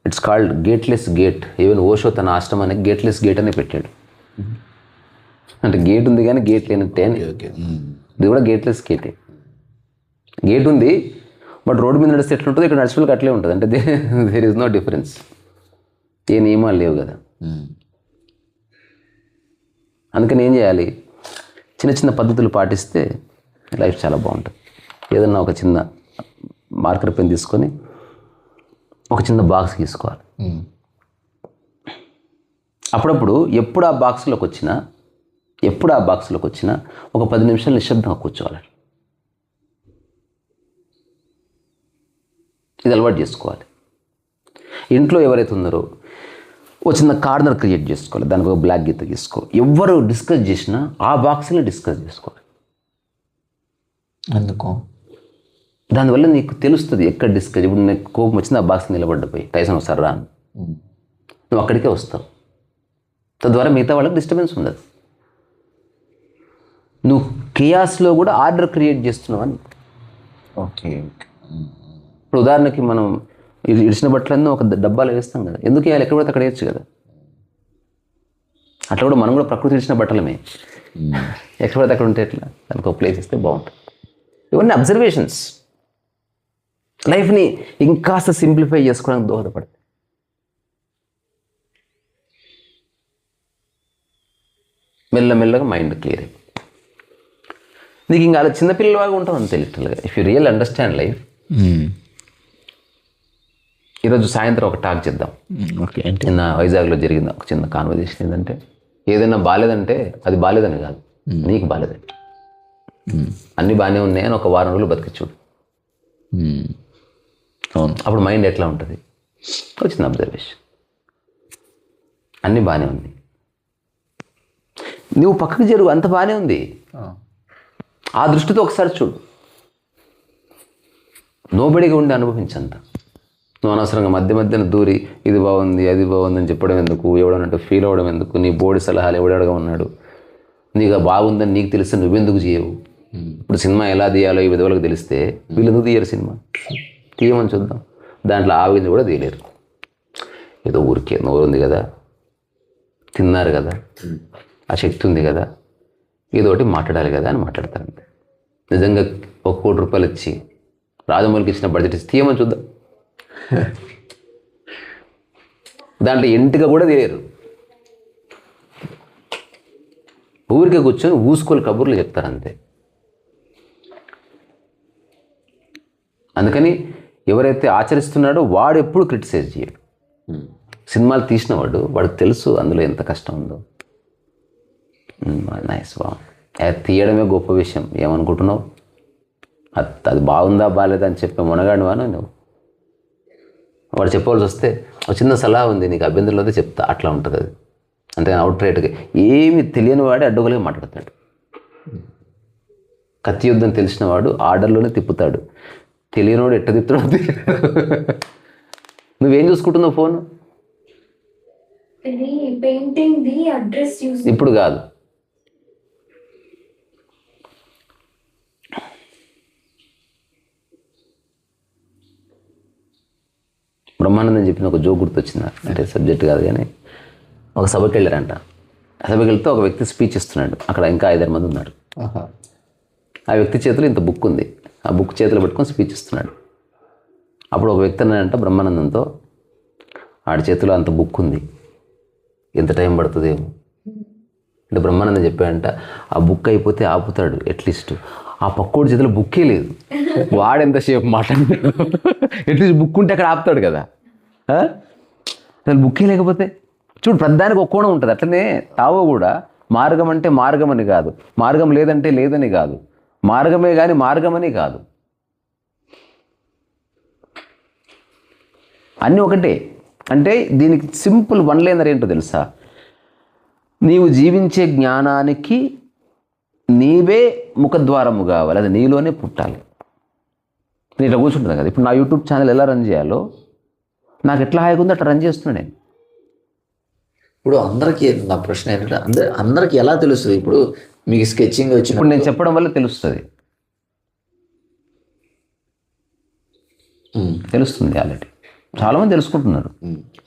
it's called gateless gate. Even Osho తన ఆశ్రమానికి గేట్లెస్ గేట్ అనే పెట్టాడు. అంటే గేట్ ఉంది కానీ గేట్ లేనట్టే అని. ఇది కూడా గేట్లెస్ గేటే. గేట్ ఉంది బట్ రోడ్డు మీద నడిస్తే ఎట్లుంటుంది, ఇక్కడ నడిచేవాళ్ళకి అట్లే ఉంటుంది. అంటే దేర్ ఈజ్ నో డిఫరెన్స్. ఏ నియమాలు లేవు కదా. అందుకని ఏం చేయాలి, చిన్న చిన్న పద్ధతులు పాటిస్తే లైఫ్ చాలా బాగుంటుంది. ఏదన్నా ఒక చిన్న మార్కర్ పెన్ తీసుకొని ఒక చిన్న బాక్స్ తీసుకోవాలి. అప్పుడప్పుడు ఎప్పుడు ఆ బాక్స్లోకి వచ్చినా ఒక 10 నిమిషాలు నిశ్శబ్దంగా కూర్చోవాలి. ఇది అలవాటు చేసుకోవాలి. ఇంట్లో ఎవరైతే ఉన్నారో ఒక చిన్న కార్నర్ క్రియేట్ చేసుకోవాలి, దానికి ఒక బ్లాక్ గీత గీసుకో. ఎవరు డిస్కస్ చేసినా ఆ బాక్స్లో డిస్కస్ చేసుకోవాలి. ఎందుకు? దానివల్ల నీకు తెలుస్తుంది ఎక్కడ డిస్కస్. ఇప్పుడు నీకు కోపం వచ్చింది, ఆ బాక్స్ నిలబడ్డపోయి టైసన్ వస్తారు రా, నువ్వు అక్కడికే వస్తావు. తద్వారా మిగతా వాళ్ళకి డిస్టర్బెన్స్ ఉండదు. నువ్వు కియాస్లో కూడా ఆర్డర్ క్రియేట్ చేస్తున్నావు అని. ఓకే. ఇప్పుడు ఉదాహరణకి మనం ఇడిచిన బట్టలన్నీ ఒక డబ్బాలో వేస్తాం కదా, ఎందుకు వేయాలి? ఎక్కడ పడితే అక్కడ వేయచ్చు కదా. అట్లా కూడా మనం కూడా ప్రకృతి ఇచ్చిన బట్టలమే, ఎక్కడ పడితే అక్కడ ఉంటే ఎట్లా? దానికి ఒక ప్లేస్ ఇస్తే బాగుంటుంది. ఇవన్నీ అబ్జర్వేషన్స్ లైఫ్ని ఇంకాస్త సింప్లిఫై చేసుకోవడానికి దోహదపడతాయి. మెల్లమెల్లగా మైండ్ క్లియర్ అయ్యి నీకు ఇంకా అలా చిన్నపిల్లలాగా ఉంటావు అంతే లిటరల్గా. If you real understand life. ఈరోజు సాయంత్రం ఒక టాక్ చేద్దాం. ఓకే. నిన్న వైజాగ్లో జరిగిన ఒక చిన్న కాన్వర్జేషన్ ఏంటంటే, ఏదైనా బాగాలేదంటే అది బాగాలేదని కాదు, నీకు బాగాలేదని. అన్నీ బాగానే ఉన్నాయని ఒక వారం రోజులు బతికి చూడు. అవును. అప్పుడు మైండ్ ఎట్లా ఉంటుంది? వచ్చింది అబ్జర్వేషన్, అన్నీ బాగానే ఉంది, నువ్వు పక్కకు జరుగు, అంత బాగానే ఉంది. ఆ దృష్టితో ఒకసారి చూడు. నోబడిగా ఉండి అనుభవించంత. నువ్వు అనవసరంగా మధ్యన దూరి ఇది బాగుంది అది బాగుంది అని చెప్పడం ఎందుకు, ఎవడనంటే ఫీల్ అవ్వడం ఎందుకు? నీ బోర్డు సలహాలు ఎవడగా ఉన్నాడు? నీకు బాగుందని నీకు తెలిస్తే నువ్వెందుకు చేయవు? ఇప్పుడు సినిమా ఎలా తీయాలో ఈ విధవులకు తెలిస్తే వీళ్ళు ఎందుకు తీయరు? సినిమా తీయమని చూద్దాం. దాంట్లో ఆవింది కూడా తీయలేరు. ఏదో ఊరికే నోరు ఉంది కదా, తిన్నారు కదా, ఆ శక్తి ఉంది కదా, ఏదో ఒకటి మాట్లాడాలి కదా అని మాట్లాడతారు. నిజంగా 1 కోటి రూపాయలు ఇచ్చి రాజమౌళికి ఇచ్చిన బడ్జెట్ ఇచ్చి తీయమని చూద్దాం. దాంట్లో ఎంటిక కూడా తెలియరు. ఊరికే కూర్చొని ఊసుకోలు కబుర్లు చెప్తారు అంతే. అందుకని ఎవరైతే ఆచరిస్తున్నాడో వాడు ఎప్పుడు క్రిటిసైజ్ చేయడు. సినిమాలు తీసినవాడు వాడికి తెలుసు అందులో ఎంత కష్టం ఉందో. నైస్, బాగుంది. అది తీయడమే గొప్ప విషయం. ఏమనుకుంటున్నావు? అది బాగుందా బాగాలేదా అని చెప్పే మునగాడివాను నువ్వు. వాడు చెప్పవలసి వస్తే ఒక చిన్న సలహా ఉంది, నీకు అభ్యంతరం అయితే చెప్తా, అట్లా ఉంటుంది అది. అంతేగాని అవుట్ రైట్గా ఏమి తెలియని వాడే అడ్డగోలుగా మాట్లాడతాడు. కత్తి యుద్ధం తెలిసిన వాడు ఆర్డర్లోనే తిప్పుతాడు, తెలియనివాడు ఎట్ట తిప్పుతాడు. నువ్వేం చూసుకుంటున్నావు ఫోన్? ఇప్పుడు కాదు, బ్రహ్మానందం చెప్పిన ఒక జోక్ గుర్తొచ్చింది. అంటే సబ్జెక్ట్ కాదు కానీ, ఒక సభకి వెళ్ళారంట. సభకి వెళ్తే ఒక వ్యక్తి స్పీచ్ ఇస్తున్నాడు. అక్కడ ఇంకా 5-6 మంది ఉన్నారు. ఆ వ్యక్తి చేతిలో ఇంత బుక్ ఉంది. ఆ బుక్ చేతిలో పెట్టుకొని స్పీచ్ ఇస్తున్నాడు. అప్పుడు ఒక వ్యక్తి అన్నాడంట బ్రహ్మానందంతో, ఆడి చేతిలో అంత బుక్ ఉంది, ఎంత టైం పడుతుందేమో అంటే బ్రహ్మానందం చెప్పాడంట, ఆ బుక్ అయిపోతే ఆపుతాడు అట్లీస్ట్. ఆ పక్కోడి చేతిలో బుక్కే లేదు, వాడెంతసేపు మాట్లాడతాడు. అట్లీస్ట్ బుక్ ఉంటే అక్కడ ఆపుతాడు కదా. అసలు బుక్కే లేకపోతే చూడు, ప్రధానికి ఒక కోణం ఉంటుంది. అట్లనే తావో కూడా మార్గం అంటే మార్గం అని కాదు, మార్గం లేదంటే లేదని కాదు, మార్గమే కానీ మార్గమని కాదు, అన్నీ ఒకటే. అంటే దీనికి సింపుల్ వన్ లైనర్ ఏంటో తెలుసా? నీవు జీవించే జ్ఞానానికి నీవే ముఖద్వారము కావాలి, అది నీలోనే పుట్టాలి. నేను ఇట్లా కూర్చుంటున్నాను కదా, ఇప్పుడు నా యూట్యూబ్ ఛానల్ ఎలా రన్ చేయాలో నాకు ఎట్లా హాయిగా ఉందో అట్లా రన్ చేస్తున్నాను నేను. ఇప్పుడు అందరికీ నా ప్రశ్న ఏంటంటే, అందరికీ ఎలా తెలుస్తుంది? ఇప్పుడు మీకు స్కెచింగ్ వచ్చిన ఇప్పుడు నేను చెప్పడం వల్ల తెలుస్తుంది ఆల్రెడీ చాలామంది తెలుసుకుంటున్నారు.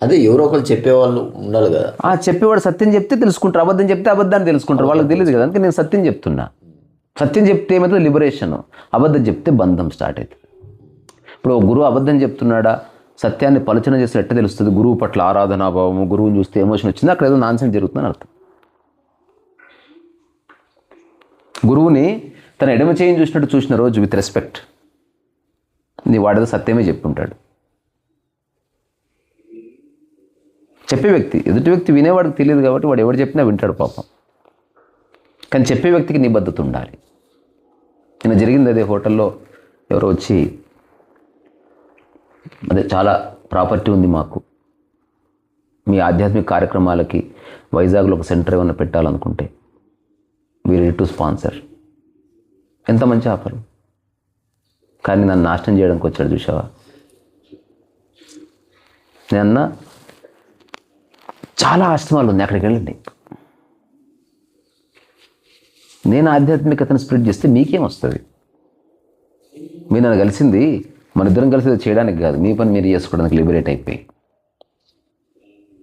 అదే ఎవరో ఒకరు చెప్పేవాళ్ళు ఉండాలి కదా. చెప్పేవాడు సత్యం చెప్తే తెలుసుకుంటారు, అబద్ధం చెప్తే అబద్ధాన్ని తెలుసుకుంటారు. వాళ్ళకి తెలియదు కదా, అందుకే నేను సత్యం చెప్తున్నా. సత్యం చెప్తే ఏమైతే లిబరేషన్, అబద్ధం చెప్తే బంధం స్టార్ట్ అవుతుంది. ఇప్పుడు గురువు అబద్ధం చెప్తున్నాడా, సత్యాన్ని పలుచన చేస్తే ఎట్ట తెలుస్తుంది? గురువు పట్ల ఆరాధనాభావము, గురువుని చూస్తే ఎమోషన్ వచ్చింది, అక్కడ ఏదో నాన్సెన్స్ జరుగుతుందని అర్థం. గురువుని తన ఎడమ చేయిని చూసినట్టు చూసిన రోజు విత్ రెస్పెక్ట్, నీ వాడేదో సత్యమే చెప్పుంటాడు. చెప్పే వ్యక్తి, ఎదుటి వ్యక్తి వినేవాడికి తెలియదు కాబట్టి వాడు ఎవరు చెప్పినా వింటాడు పాపం. కానీ చెప్పే వ్యక్తికి నిబద్ధత ఉండాలి. నిన్న జరిగింది అదే. హోటల్లో ఎవరో వచ్చి, అదే చాలా ప్రాపర్టీ ఉంది మాకు, మీ ఆధ్యాత్మిక కార్యక్రమాలకి వైజాగ్లో ఒక సెంటర్ ఏమైనా పెట్టాలనుకుంటే వీ రెడీ టు స్పాన్సర్. ఎంత మంచి ఆఫర్. కానీ నన్ను నాశనం చేయడానికి వచ్చాడు చూసావా. నేనన్నా చాలా ఆశ్రమాలు ఉన్నాయి, అక్కడికి వెళ్ళండి. నేను ఆధ్యాత్మికతను స్ప్రెడ్ చేస్తే మీకేం వస్తుంది? మీరు నన్ను కలిసింది మన ఇద్దరం కలిసి చేయడానికి కాదు, మీ పని మీరు చేసుకోవడానికి లిబరేట్ అయిపోయి.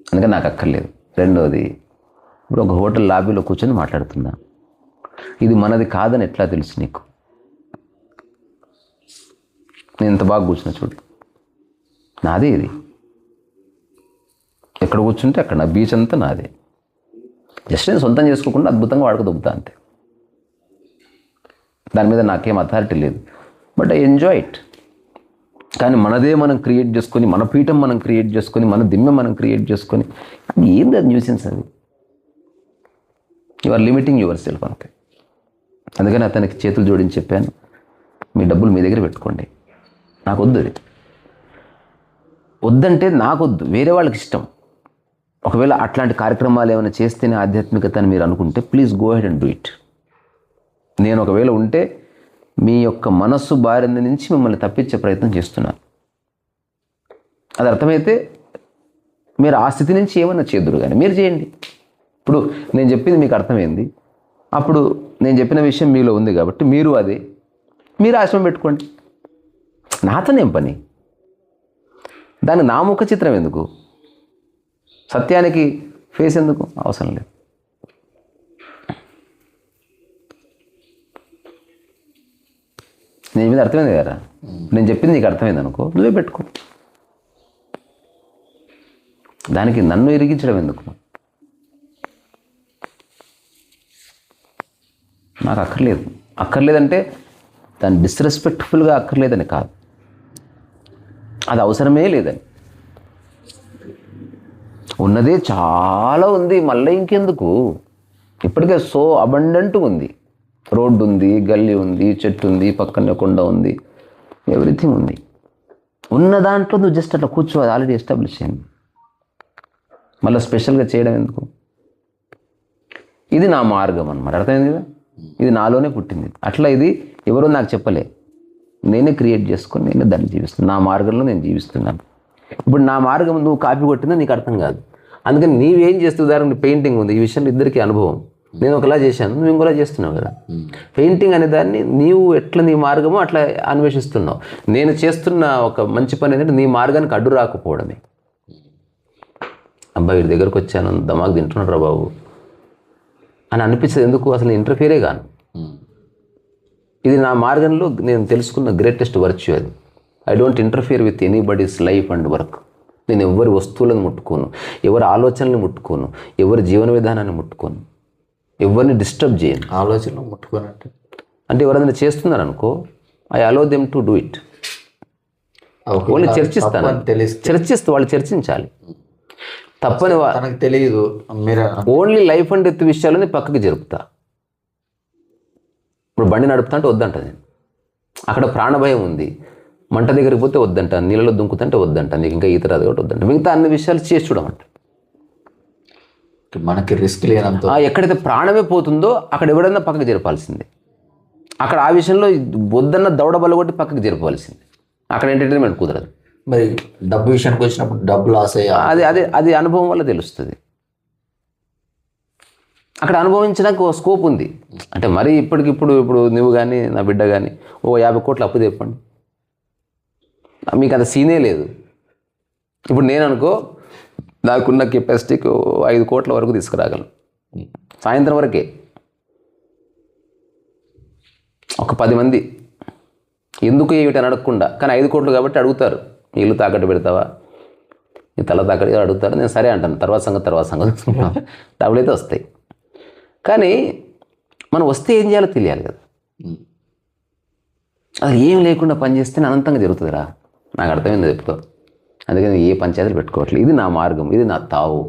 అందుకని నాకు అక్కర్లేదు. రెండోది, ఇప్పుడు ఒక హోటల్ లాబీలో కూర్చొని మాట్లాడుతున్నా, ఇది మనది కాదని ఎట్లా తెలుసు నీకు? నేను ఎంత బాగా కూర్చున్నా చూడు, నాదే ఇది. ఎక్కడ కూర్చుంటే అక్కడ నా బీచ్ అంతా నాదే. జస్ట్ నేను సొంతం చేసుకోకుండా అద్భుతంగా వాడుకు దొబ్బుతా అంతే. దాని మీద నాకేం అథారిటీ లేదు, బట్ ఐ ఎంజాయ్ ఇట్. కానీ మనదే మనం క్రియేట్ చేసుకొని, మన పీఠం మనం క్రియేట్ చేసుకొని, మన దిమ్మె మనం క్రియేట్ చేసుకొని, ఏంది అది న్యూసెన్స్? అది you are limiting yourself అంతే. అందుకని అతనికి చేతులు జోడించి చెప్పాను, మీ డబ్బులు మీ దగ్గర పెట్టుకోండి, నాకు వద్దు. అది వద్దంటే నాకొద్దు, వేరే వాళ్ళకి ఇష్టం. ఒకవేళ అట్లాంటి కార్యక్రమాలు ఏమైనా చేస్తేనే ఆధ్యాత్మికత అని మీరు అనుకుంటే please go head and do it. నేను ఒకవేళ ఉంటే మీ యొక్క మనస్సు బారింద నుంచి మిమ్మల్ని తప్పించే ప్రయత్నం చేస్తున్నాను. అది అర్థమైతే మీరు ఆ స్థితి నుంచి ఏమన్నా చేదురు, కానీ మీరు చేయండి. ఇప్పుడు నేను చెప్పింది మీకు అర్థమైంది, అప్పుడు నేను చెప్పిన విషయం మీలో ఉంది కాబట్టి మీరు అదే, మీరు ఆశ్రమం పెట్టుకోండి. నాతోనేం పని? దానికి నా ముఖ చిత్రం ఎందుకు? సత్యానికి ఫేస్ ఎందుకు? అవసరం లేదు. నేను మీద అర్థమైంది కదా, నేను చెప్పింది నీకు అర్థమైంది అనుకో, నువ్వే పెట్టుకో. దానికి నన్ను ఇరిగించడం ఎందుకు? నాకు అక్కర్లేదంటే దాన్ని డిస్రెస్పెక్ట్ఫుల్గా అక్కర్లేదని కాదు, అది అవసరమే లేదని. ఉన్నదే చాలా ఉంది, మళ్ళీ ఇంకెందుకు? ఇప్పటికే సో అబండెంట్ ఉంది. రోడ్డు ఉంది, గల్లీ ఉంది, చెట్టు ఉంది, పక్కనే కొండ ఉంది, ఎవ్రీథింగ్ ఉంది. ఉన్న దాంట్లో నువ్వు జస్ట్ అట్లా కూర్చో, అది ఆల్రెడీ ఎస్టాబ్లిష్ అయింది. మళ్ళీ స్పెషల్గా చేయడం ఎందుకు? ఇది నా మార్గం అన్నమాట. అర్థమైంది కదా? ఇది నాలోనే పుట్టింది. అట్లా ఇది ఎవరో నాకు చెప్పలే, నేనే క్రియేట్ చేసుకొని నేనే దాన్ని జీవిస్తున్నాను. నా మార్గంలో నేను జీవిస్తున్నాను. ఇప్పుడు నా మార్గం నువ్వు కాపీ కొట్టినా నీకు అర్థం కాదు. అందుకని నీవేం చేస్తే, ఉదాహరణ పెయింటింగ్ ఉంది, ఈ విషయంలో ఇద్దరికి అనుభవం. నేను ఒకలా చేశాను, నువ్వు ఇంకోలా చేస్తున్నావు కదా. పెయింటింగ్ అనే దాన్ని నీవు ఎట్లా నీ మార్గమో అట్లా అన్వేషిస్తున్నావు. నేను చేస్తున్న ఒక మంచి పని ఏంటంటే నీ మార్గానికి అడ్డు రాకపోవడమే. అబ్బాయి వీడి దగ్గరకు వచ్చాను, దమాకు తింటున్నాడు రా బాబు అని అనిపించదు. ఎందుకు? అసలు ఇంటర్ఫియరే కాను. ఇది నా మార్గంలో నేను తెలుసుకున్న గ్రేటెస్ట్ వర్చ్యూ అది. I don't interfere with anybody's life and work. నేను ఎవరి వస్తువులను ముట్టుకోను, ఎవరి ఆలోచనల్ని ముట్టుకోను, ఎవరి జీవన విధానాన్ని ముట్టుకోను, ఎవరిని డిస్టర్బ్ చేయను. ఆలోచనలు ముట్టుకోనంటే అంటే ఎవరైనా చేస్తున్నారు అనుకో, I allow them to do it. వాళ్ళు చర్చిస్తాను, చర్చిస్తూ వాళ్ళు చర్చించాలి. తప్పని తనకు తెలియదు, మీరు ఓన్లీ లైఫ్ అండ్ డెత్ విషయాలని పక్కకి జరుపుతా. ఇప్పుడు బండి నడుపుతా అంటే వద్దంట నేను. అక్కడ ప్రాణభయం ఉంది, మంట దగ్గరికి పోతే వద్దంట, నీళ్ళలో దుంకుతుంటే వద్దంట, నీకు ఇంకా ఈత రాదు కాబట్టి వద్దంట. మిగతా అన్ని విషయాలు చేసి చూడమంట. మనకి రిస్క్ లేనంత. ఎక్కడైతే ప్రాణమే పోతుందో అక్కడ ఎవడన్నా పక్కకి జరపాల్సిందే. అక్కడ ఆ విషయంలో వద్దన్న దౌడ బలగొట్టి పక్కకి జరపవలసిందే. అక్కడ ఎంటర్టైన్మెంట్ కుదరదు. మరి డబ్బు విషయానికి వచ్చినప్పుడు డబ్బు లాస్ అయ్యా, అది అనుభవం వల్ల తెలుస్తుంది. అక్కడ అనుభవించడానికి ఒక స్కోప్ ఉంది. అంటే మరి ఇప్పుడు నువ్వు కానీ నా బిడ్డ కానీ 50 కోట్లు అప్పు తెప్పండి, మీకు అంత సీనే లేదు. ఇప్పుడు నేను అనుకో, నాకున్న కెపాసిటీకి 5 కోట్ల వరకు తీసుకురాగలను సాయంత్రం వరకే. ఒక 10 మంది ఎందుకు ఏమిటని అడగకుండా, కానీ 5 కోట్లు కాబట్టి అడుగుతారు. ఇల్లు తాకట్టు పెడతావా, నీ తల తాకట్టు అడుగుతారు. నేను సరే అంటాను, తర్వాత సంగతి డబ్బులు అయితే వస్తాయి. కానీ మనం వస్తే ఏం చేయాలో తెలియాలి కదా. అది ఏం లేకుండా పనిచేస్తే అనంతంగా జరుగుతుందిరా. నాకు అర్థమైంది చెప్తా. అందుకని ఏ పంచాయతీలు పెట్టుకోవట్లేదు. ఇది నా మార్గం, ఇది నా తావు.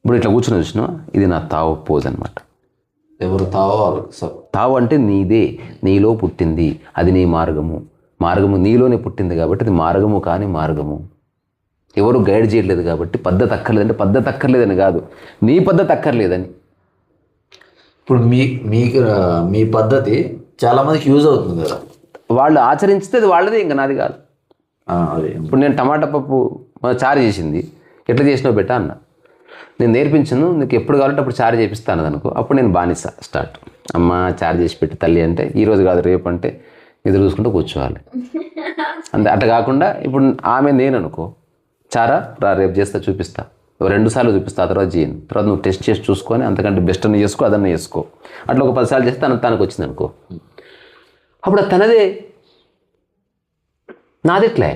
ఇప్పుడు ఇట్లా కూర్చొని చూసినా, ఇది నా తావు పోజ్ అనమాట. ఎవరు తావో తావు అంటే నీదే, నీలో పుట్టింది, అది నీ మార్గము. మార్గము నీలోనే పుట్టింది కాబట్టి అది మార్గము కాని మార్గము. ఎవరు గైడ్ చేయట్లేదు కాబట్టి పద్ధతి అక్కర్లేదంటే పద్ధతి అక్కర్లేదని కాదు, నీ పద్ధతి అక్కర్లేదని. ఇప్పుడు మీ పద్ధతి చాలా మందికి యూజ్ అవుతుంది కదా. వాళ్ళు ఆచరించితే అది వాళ్ళదే, ఇంకా నాది కాదు. అదే ఇప్పుడు నేను టమాటా పప్పు చారు చేసింది, ఎట్లా చేసినావు బెట్ట అన్న. నేను నేర్పించను, నీకు ఎప్పుడు కావాలంటే అప్పుడు చారు చేపిస్తాను అనుకో. అప్పుడు నేను బానిస స్టార్ట్. అమ్మ చారు చేసి పెట్టి తల్లి అంటే, ఈరోజు కాదు రేపు అంటే ఎదురు చూసుకుంటూ కూర్చోవాలి. అంతే. అట్లా కాకుండా ఇప్పుడు ఆమె నేను అనుకో, చారా రా రేపు చేస్తా చూపిస్తా, 2 సార్లు చూపిస్తా, ఆ తర్వాత చేయను. తర్వాత నువ్వు టెస్ట్ చేసి చూసుకొని అంతకంటే బెస్ట్ అని చేసుకో, అదన్నా చేసుకో. అట్లా ఒక 10 సార్లు చేస్తే తనకు వచ్చింది అనుకో, అప్పుడు అది తనదే, నాదెట్లే.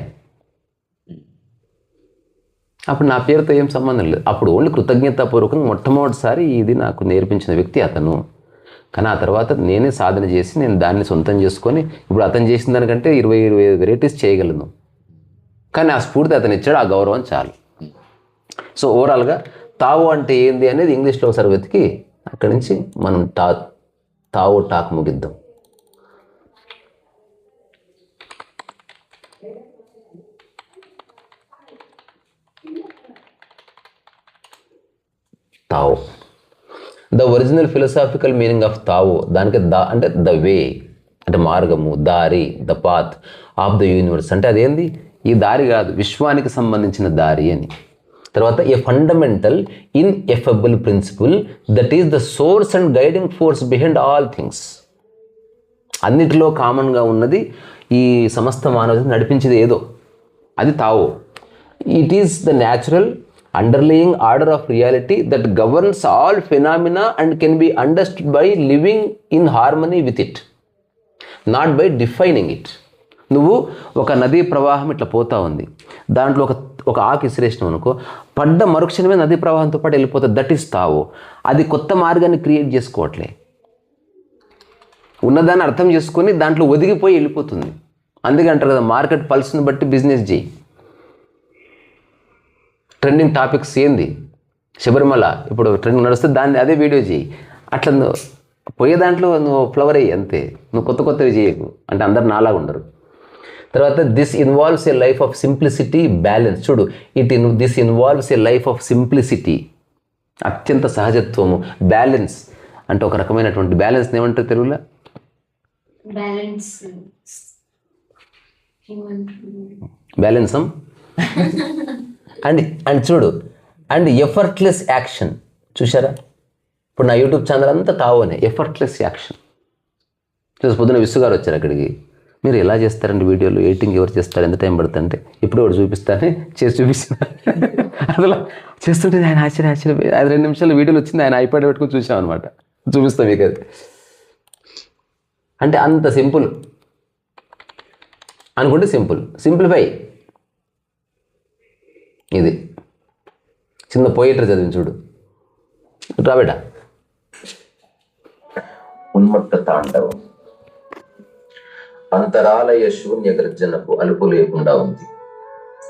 అప్పుడు నా పేరుతో ఏం సంబంధం లేదు. అప్పుడు ఓన్లీ కృతజ్ఞతాపూర్వకంగా మొట్టమొదటిసారి ఇది నాకు నేర్పించిన వ్యక్తి అతను. కానీ ఆ తర్వాత నేనే సాధన చేసి నేను దాన్ని సొంతం చేసుకొని ఇప్పుడు అతను చేసిన దానికంటే 20 వెరైటీస్ చేయగలను. కానీ ఆ స్ఫూర్తి అతను ఇచ్చాడు, ఆ గౌరవం చాలు. సో ఓవరాల్గా తావు అంటే ఏంది అనేది ఇంగ్లీష్లో ఒకసారి వెతికి అక్కడి నుంచి మనం తావు టాక్ ముగిద్దాం. తావు, the original philosophical meaning of తావు, దానికి అంటే ద వే అంటే మార్గము, దారి, the path of the universe అంటే అదేంది, ఈ దారి కాదు, విశ్వానికి సంబంధించిన దారి అని. తర్వాత a fundamental ineffable principle that is the source and guiding force behind all things. అన్నిటిలో కామన్గా ఉన్నది, ఈ సమస్త మానవతను నడిపించేది ఏదో, అది తావు. It is the natural underlying order of reality that governs all phenomena and can be understood by living in harmony with it, not by defining it. నువ్వు ఒక నదీ ప్రవాహం ఇట్లా పోతా ఉంది, దాంట్లో ఒక ఆకు ఇసిరేసినావు అనుకో, పడ్డ మరుక్షణమే నదీ ప్రవాహంతో పాటు వెళ్ళిపోతుంది. దట్ ఈస్ తావు. అది కొత్త మార్గాన్ని క్రియేట్ చేసుకోవట్లే, ఉన్నదాన్ని అర్థం చేసుకొని దాంట్లో ఒదిగిపోయి వెళ్ళిపోతుంది. అందుకే అంటారు కదా, మార్కెట్ పల్స్ని బట్టి బిజినెస్ చేయి. ట్రెండింగ్ టాపిక్స్ ఏంది, శబరిమల ఇప్పుడు ట్రెండింగ్ నడుస్తే దాన్ని అదే వీడియో చేయి. అట్లా నువ్వు పోయే దాంట్లో నువ్వు ఫ్లవర్ అయ్యి అంతే, నువ్వు కొత్తవి చేయకు. అంటే అందరు నాలాగా ఉండరు. తర్వాత this involves a life of simplicity, balance. చూడు, this involves a life of simplicity, అత్యంత సహజత్వము. బ్యాలెన్స్ అంటే ఒక రకమైనటువంటి బ్యాలెన్స్ ఏమంటారు తెలుగులో? బ్యాలెన్సం అండ్ చూడు, అండ్ ఎఫర్ట్లెస్ యాక్షన్. చూసారా, ఇప్పుడు నా యూట్యూబ్ ఛానల్ అంతా తావోనే, ఎఫర్ట్లెస్ యాక్షన్. చూసి పొద్దున విసు గారు వచ్చారు అక్కడికి. మీరు ఎలా చేస్తారండి వీడియోలు, ఎడిటింగ్ ఎవరు చేస్తారు, ఎంత టైం పడుతుందంటే, ఇప్పుడు ఒకటి చూపిస్తానే చేసి చూపిస్తున్నా. అసలు చేస్తుంటే ఆయన ఆశ్చర్య 2 నిమిషాలు వీడియోలు వచ్చింది, ఆయన ఐప్యాడ్ పెట్టుకుని చూసాం అనమాట. చూపిస్తాం మీకు అది. అంటే అంత సింపుల్ అనుకుంటే సింప్లిఫై. ఇది చిన్న పోయిటరీ చదివి చూడు, రాబేట. ఉన్మత్త తాండవం, అంతరాలయ శూన్య గర్జనకు అలుపు లేకుండా ఉంది.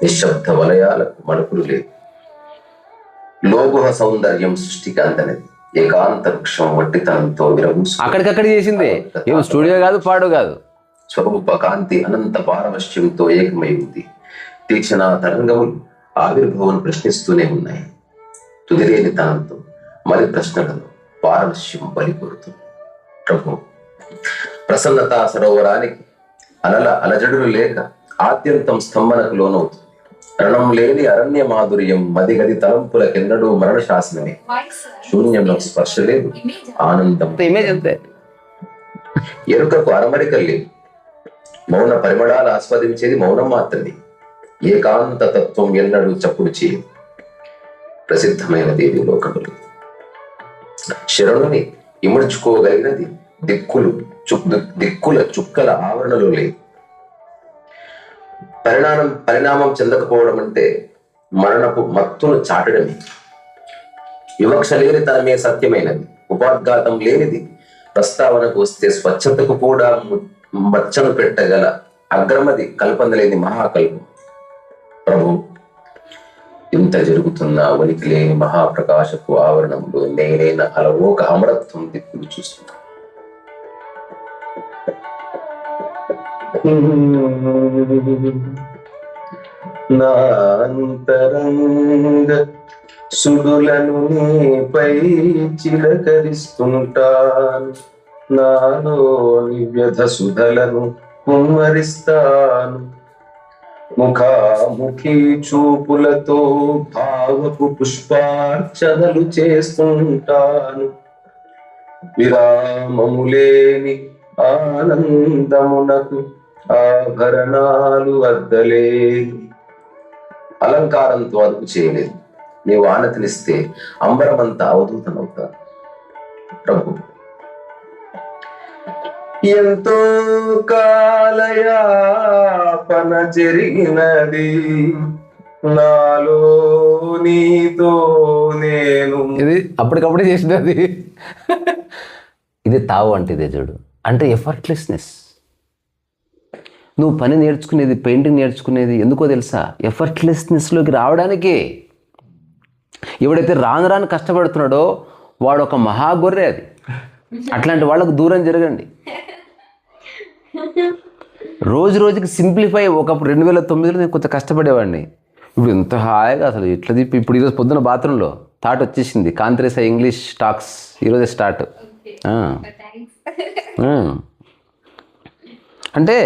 నిశ్శబ్ద వలయాలకు మలుపులు లేవు. లోగుహ సౌందర్యం సృష్టికి అందనది. ఏకాంత వృక్షం వట్టితనంతో విరమూసు. అక్కడికక్కడ చేసిందే, ఏం స్టూడియో కాదు, పాడు కాదు. స్వరూప కాంతి అనంత పారవశ్యంతో ఏకమై ఉంది. తీక్షణ తరంగములు ఆవిర్భావం ప్రశ్నిస్తూనే ఉన్నాయి. తుదిలేని తనంతో మరి ప్రశ్నలలో పారవశ్యం బలికొడుతుంది. ప్రభు, ప్రసన్నత సరోవరానికి అలజడులు లేక ఆద్యంతం స్తంభనకు లోనవుతుంది. రణం లేని అరణ్య మాధుర్యం మదిగది తలంపులకెన్నడూ మరణ శాసనమే. శూన్యంలో స్పర్శ లేదు, ఆనందం ఇమేజ్ అంతే. ఎరుకకు అరమరికలు లేవు. మౌన పరిమళాలు ఆస్వాదించేది మౌనం మాత్రమే. ఏకాంత తత్వం ఎన్నడూ చప్పుడు చేయదు. ప్రసిద్ధమైన దేవి లోకములు శరణుని ఇముడ్చుకోగలిగినది దిక్కుల చుక్కల ఆవరణలో లేదు. పరిణామం చెందకపోవడం అంటే మరణపు మత్తును చాటడమే. వివక్ష లేని తనమే సత్యమైనది, ఉపాద్ఘాతం లేనిది. ప్రస్తావనకు వస్తే స్వచ్ఛతకు కూడా మచ్చను పెట్టగల అగ్రమది కల్పన లేని మహాకల్పం. ప్రభు, ఇంత జరుగుతున్న ఉనికి లేని మహాప్రకాశపు ఆవరణంలో నేనైన అలవోక అమరత్వం దిక్కులు చూస్తున్నా. నా అంతరంగ సుడులను నీపై చిలకరిస్తుంటాను. నాలోని వ్యధ సుధలను కుమ్మరిస్తాను. ముఖాముఖి చూపులతో భావపు పుష్పార్చనలు చేస్తుంటాను. విరామము లేని ఆనందమునకు ఆభరణాలు అద్దలేదు. అలంకారంతో అదుపు చేయలేదు. నీవు ఆనతినిస్తే అంబరమంతా అవధూతనవుతాను. ప్రభు, ఎంతో కాలయాపన జరిగినది నాలో నీతో నేను. ఇది అప్పటికప్పుడే చేసినది. ఇది తావు అంటే ఇదే చూడు, అంటే ఎఫర్ట్లెస్నెస్. నువ్వు పని నేర్చుకునేది, పెయింటింగ్ నేర్చుకునేది ఎందుకో తెలుసా? ఎఫర్ట్లెస్నెస్లోకి రావడానికే. ఎవడైతే రాను రాను కష్టపడుతున్నాడో వాడు ఒక మహాగొర్రె. అది అట్లాంటి వాళ్ళకు దూరం జరగండి. రోజుకి సింప్లిఫై. ఒకప్పుడు 2009లో నేను కొంచెం కష్టపడేవాడిని. ఇప్పుడు ఎంత హాయిగా అసలు ఇట్లా తిప్పి. ఇప్పుడు ఈరోజు పొద్దున బాత్రూంలో థాట్ వచ్చేసింది, కాంత్రేస ఇంగ్లీష్ టాక్స్ ఈరోజే స్టార్ట్. అంటే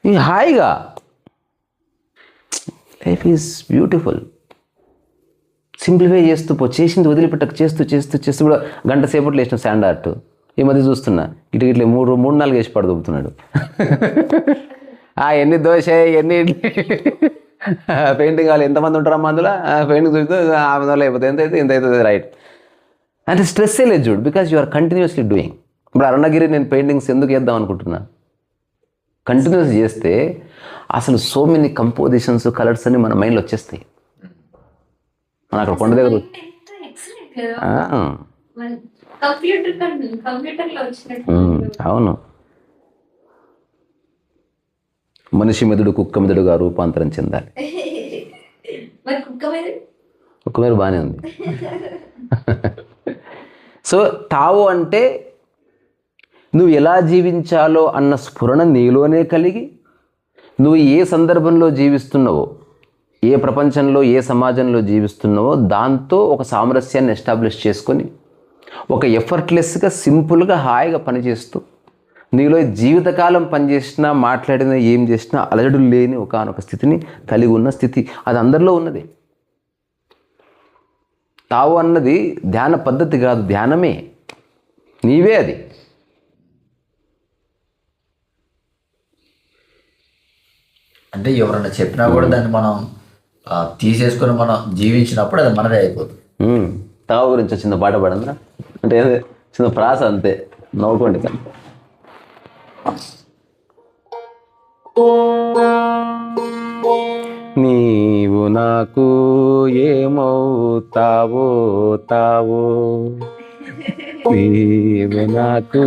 ఈ హాయిగా లైఫ్ ఈజ్ బ్యూటిఫుల్. సింప్లిఫై చేస్తూ చేసింది వదిలిపెట్టక చేస్తూ కూడా గంట సేపట్లో వేసిన శాండ్ ఆర్ట్. ఈ మధ్య చూస్తున్నా ఇటు 3-4 వేసి పడుతున్నాడు. ఎన్ని దోశ, ఎన్ని పెయింటింగ్ కావాలి, ఎంతమంది ఉంటారమ్మా అందులో, పెయింటింగ్ చూస్తే 500 అయిపోతుంది, ఎంత అయితే ఇంత అవుతుంది, రైట్. అంటే స్ట్రెస్సే లేదు చూడు, because you are continuously doing. ఇప్పుడు అరుణగిరి నేను పెయింటింగ్స్ ఎందుకు వేద్దాం అనుకుంటున్నా? కంటిన్యూస్ చేస్తే అసలు సో మెనీ కంపోజిషన్స్ కలర్స్ అని మన మైండ్లో వచ్చేస్తాయి. మన అక్కడ కొండ దగ్గర అవును, మనిషి మెదడు కుక్క మెదడుగా రూపాంతరం చెందాలి. కుక్క మెదడు బాగానే ఉంది. సో తావు అంటే నువ్వు ఎలా జీవించాలో అన్న స్ఫురణ నీలోనే కలిగి, నువ్వు ఏ సందర్భంలో జీవిస్తున్నావో, ఏ ప్రపంచంలో ఏ సమాజంలో జీవిస్తున్నావో దాంతో ఒక సామరస్యాన్ని ఎస్టాబ్లిష్ చేసుకొని ఒక ఎఫర్ట్లెస్గా సింపుల్గా హాయిగా పనిచేస్తూ నీలో జీవితకాలం పనిచేసినా మాట్లాడినా ఏం చేసినా అలజడులు లేని ఒకానొక స్థితిని కలిగి ఉన్న స్థితి అది అందరిలో ఉన్నది. తావు అన్నది ధ్యాన పద్ధతి కాదు, ధ్యానమే, నీవే అది. అంటే ఎవరన్నా చెప్పినా కూడా దాన్ని మనం తీసేసుకొని మనం జీవించినప్పుడు అది మనదే అయిపోతుంది. తావు గురించి చిన్న పాట పాడందా? అంటే చిన్న ప్రాస అంతే, నవ్వుకోండి. కానీ నీవు నాకు ఏమవుతావో తావో, నీవు నాకు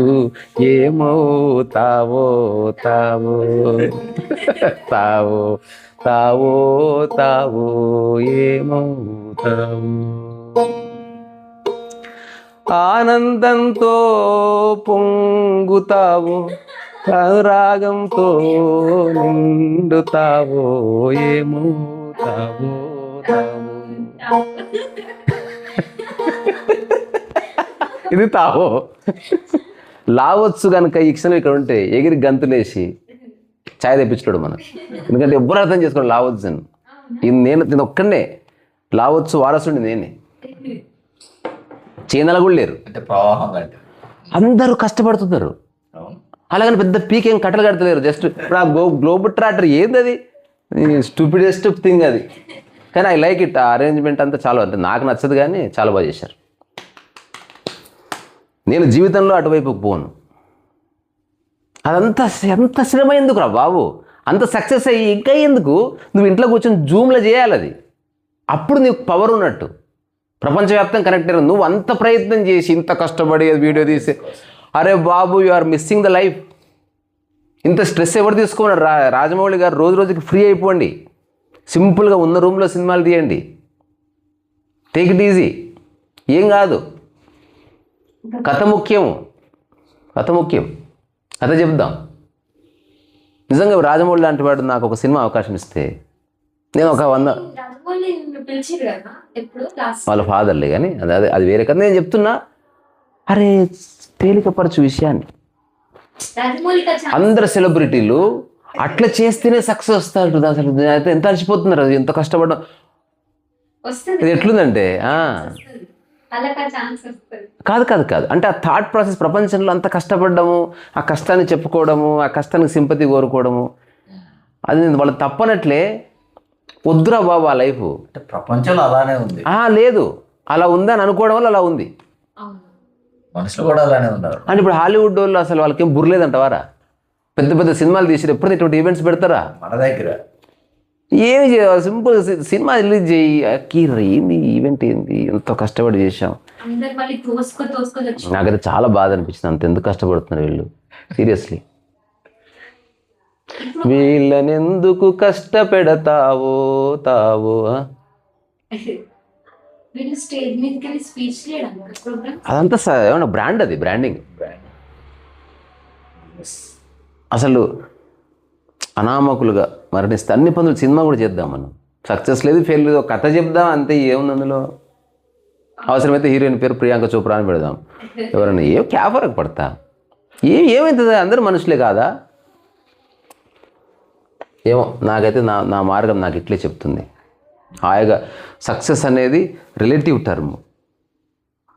ఏమవుతావో తావో, తావో తావో తావో ఏమవుతావో, ఆనందంతో పొంగుతావో, రాగంతో నిండుతావో ఏమవుతావో తావో. ఇది తావో. లావచ్చు కనుక ఈ క్షణం ఇక్కడ ఉంటే ఎగిరి గంతులేసి ఛాయ్ తెప్పించుకోడు మనం. ఎందుకంటే ఎవ్వరు అర్థం చేసుకోండి లావచ్చు అని. ఇది నేను ఒక్కడే లావచ్చు వారసుండి నేనే. చీనలు కూడా లేరు, అంటే ప్రవాహం అంటే అందరూ కష్టపడుతున్నారు. అలాగని పెద్ద పీకేం కట్టలు కడతలేరు. జస్ట్ ఇప్పుడు ఆ గ్లోబ్ ట్రాక్టర్ ఏంది అది, స్టూపిడెస్ట్ థింగ్ అది. కానీ ఐ లైక్ ఇట్. ఆ అరేంజ్మెంట్ అంతా చాలా, అంటే నాకు నచ్చదు కానీ చాలా బాగా చేశారు. నేను జీవితంలో అటువైపుకు పోను. అదంతా ఎంత శ్రమ ఎందుకు రా బాబు, అంత సక్సెస్ అయ్యి ఇంకా ఎందుకు నువ్వు ఇంట్లో కూర్చొని జూమ్లో చేయాలి. అది అప్పుడు నీకు పవర్ ఉన్నట్టు. ప్రపంచవ్యాప్తం కనెక్ట్ అయ్యారు. నువ్వు అంత ప్రయత్నం చేసి ఇంత కష్టపడి వీడియో తీసి, అరే బాబు you are missing the life. ఇంత స్ట్రెస్ ఎవరు తీసుకోమన్నారు? రాజమౌళి గారు రోజు రోజుకి ఫ్రీ అయిపోండి, సింపుల్గా ఉన్న రూమ్లో సినిమాలు తీయండి, టేక్ ఇట్ ఈజీ, ఏం కాదు. కథ ముఖ్యం, కథ ముఖ్యం, కథ చెప్దాం. నిజంగా రాజమౌళి లాంటి వాడు నాకు ఒక సినిమా అవకాశం ఇస్తే నేను ఒక 100 వాళ్ళ ఫాదర్లే కానీ అది వేరే కదా. నేను చెప్తున్నా, అరే తేలికపరచు విషయాన్ని. అందరు సెలబ్రిటీలు అట్లా చేస్తేనే సక్సెస్ వస్తారు. అసలు అయితే ఎంత అలసిపోతున్నారు, ఎంత కష్టపడడం. ఇది ఎట్లుందంటే కాదు కాదు కాదు అంటే ఆ థాట్ ప్రాసెస్ ప్రపంచంలో అంత కష్టపడ్డము, ఆ కష్టాన్ని చెప్పుకోవడము, ఆ కష్టానికి సింపతి కోరుకోవడము, అది వాళ్ళు తప్పనట్లే. వద్దురా బాబు ఆ లైఫ్. ప్రపంచంలో అలానే ఉంది. లేదు, అలా ఉందని అనుకోవడం వల్ల అలా ఉంది. మనుషులు కూడా అలానే ఉన్నారు. అంటే ఇప్పుడు హాలీవుడ్ వాళ్ళు అసలు వాళ్ళకేం బుర్రలేదంటవారా? పెద్ద పెద్ద సినిమాలు తీసి ఎప్పుడు ఇటువంటి ఈవెంట్స్ పెడతారా? మన దగ్గర ఏమి చేయాలి, సింపుల్ సినిమా రిలీజ్ చేయి. ఏంది ఈవెంట్, ఏంది ఎంతో కష్టపడి చేసాం. నాకైతే చాలా బాధ అనిపించింది, అంత ఎందుకు కష్టపడుతున్నారు వీళ్ళు సీరియస్లీ. వీళ్ళనెందుకు కష్టపెడతావో తావో. అదంతా ఏమన్నా బ్రాండ్, అది బ్రాండింగ్. అసలు అనామకులుగా మరణిస్తే అన్ని పనులు సినిమా కూడా చేద్దాం మనం. సక్సెస్ లేదు, ఫెయిల్ లేదు, కథ చెప్దాం అంతే. ఏముంది అందులో? అవసరమైతే హీరోయిన్ పేరు ప్రియాంక చోప్రా అని పెడదాం. ఎవరైనా క్యా ఫరక్ పడతా, ఏమవుతుంది? అందరూ మనుషులే కాదా? ఏమో, నాకైతే నా మార్గం నాకు ఇట్లే చెప్తుంది. హాయిగా సక్సెస్ అనేది రిలేటివ్ టర్మ్,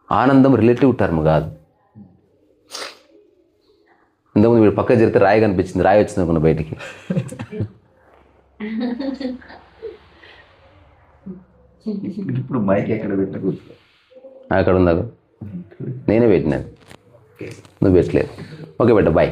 ఆనందం రిలేటివ్ టర్మ్ కాదు. ఇంతకుముందు వీడు పక్క జరిగితే రాయి కనిపించింది, రాయి వచ్చింది అనుకున్న బయటికి. ఇప్పుడు మైక్ ఎక్కడ పెట్టిన కూర్చో, అక్కడ ఉందా? నేనే పెట్టినాను, నువ్వు పెట్టలేదు. ఓకే బిడ్డ, బాయ్.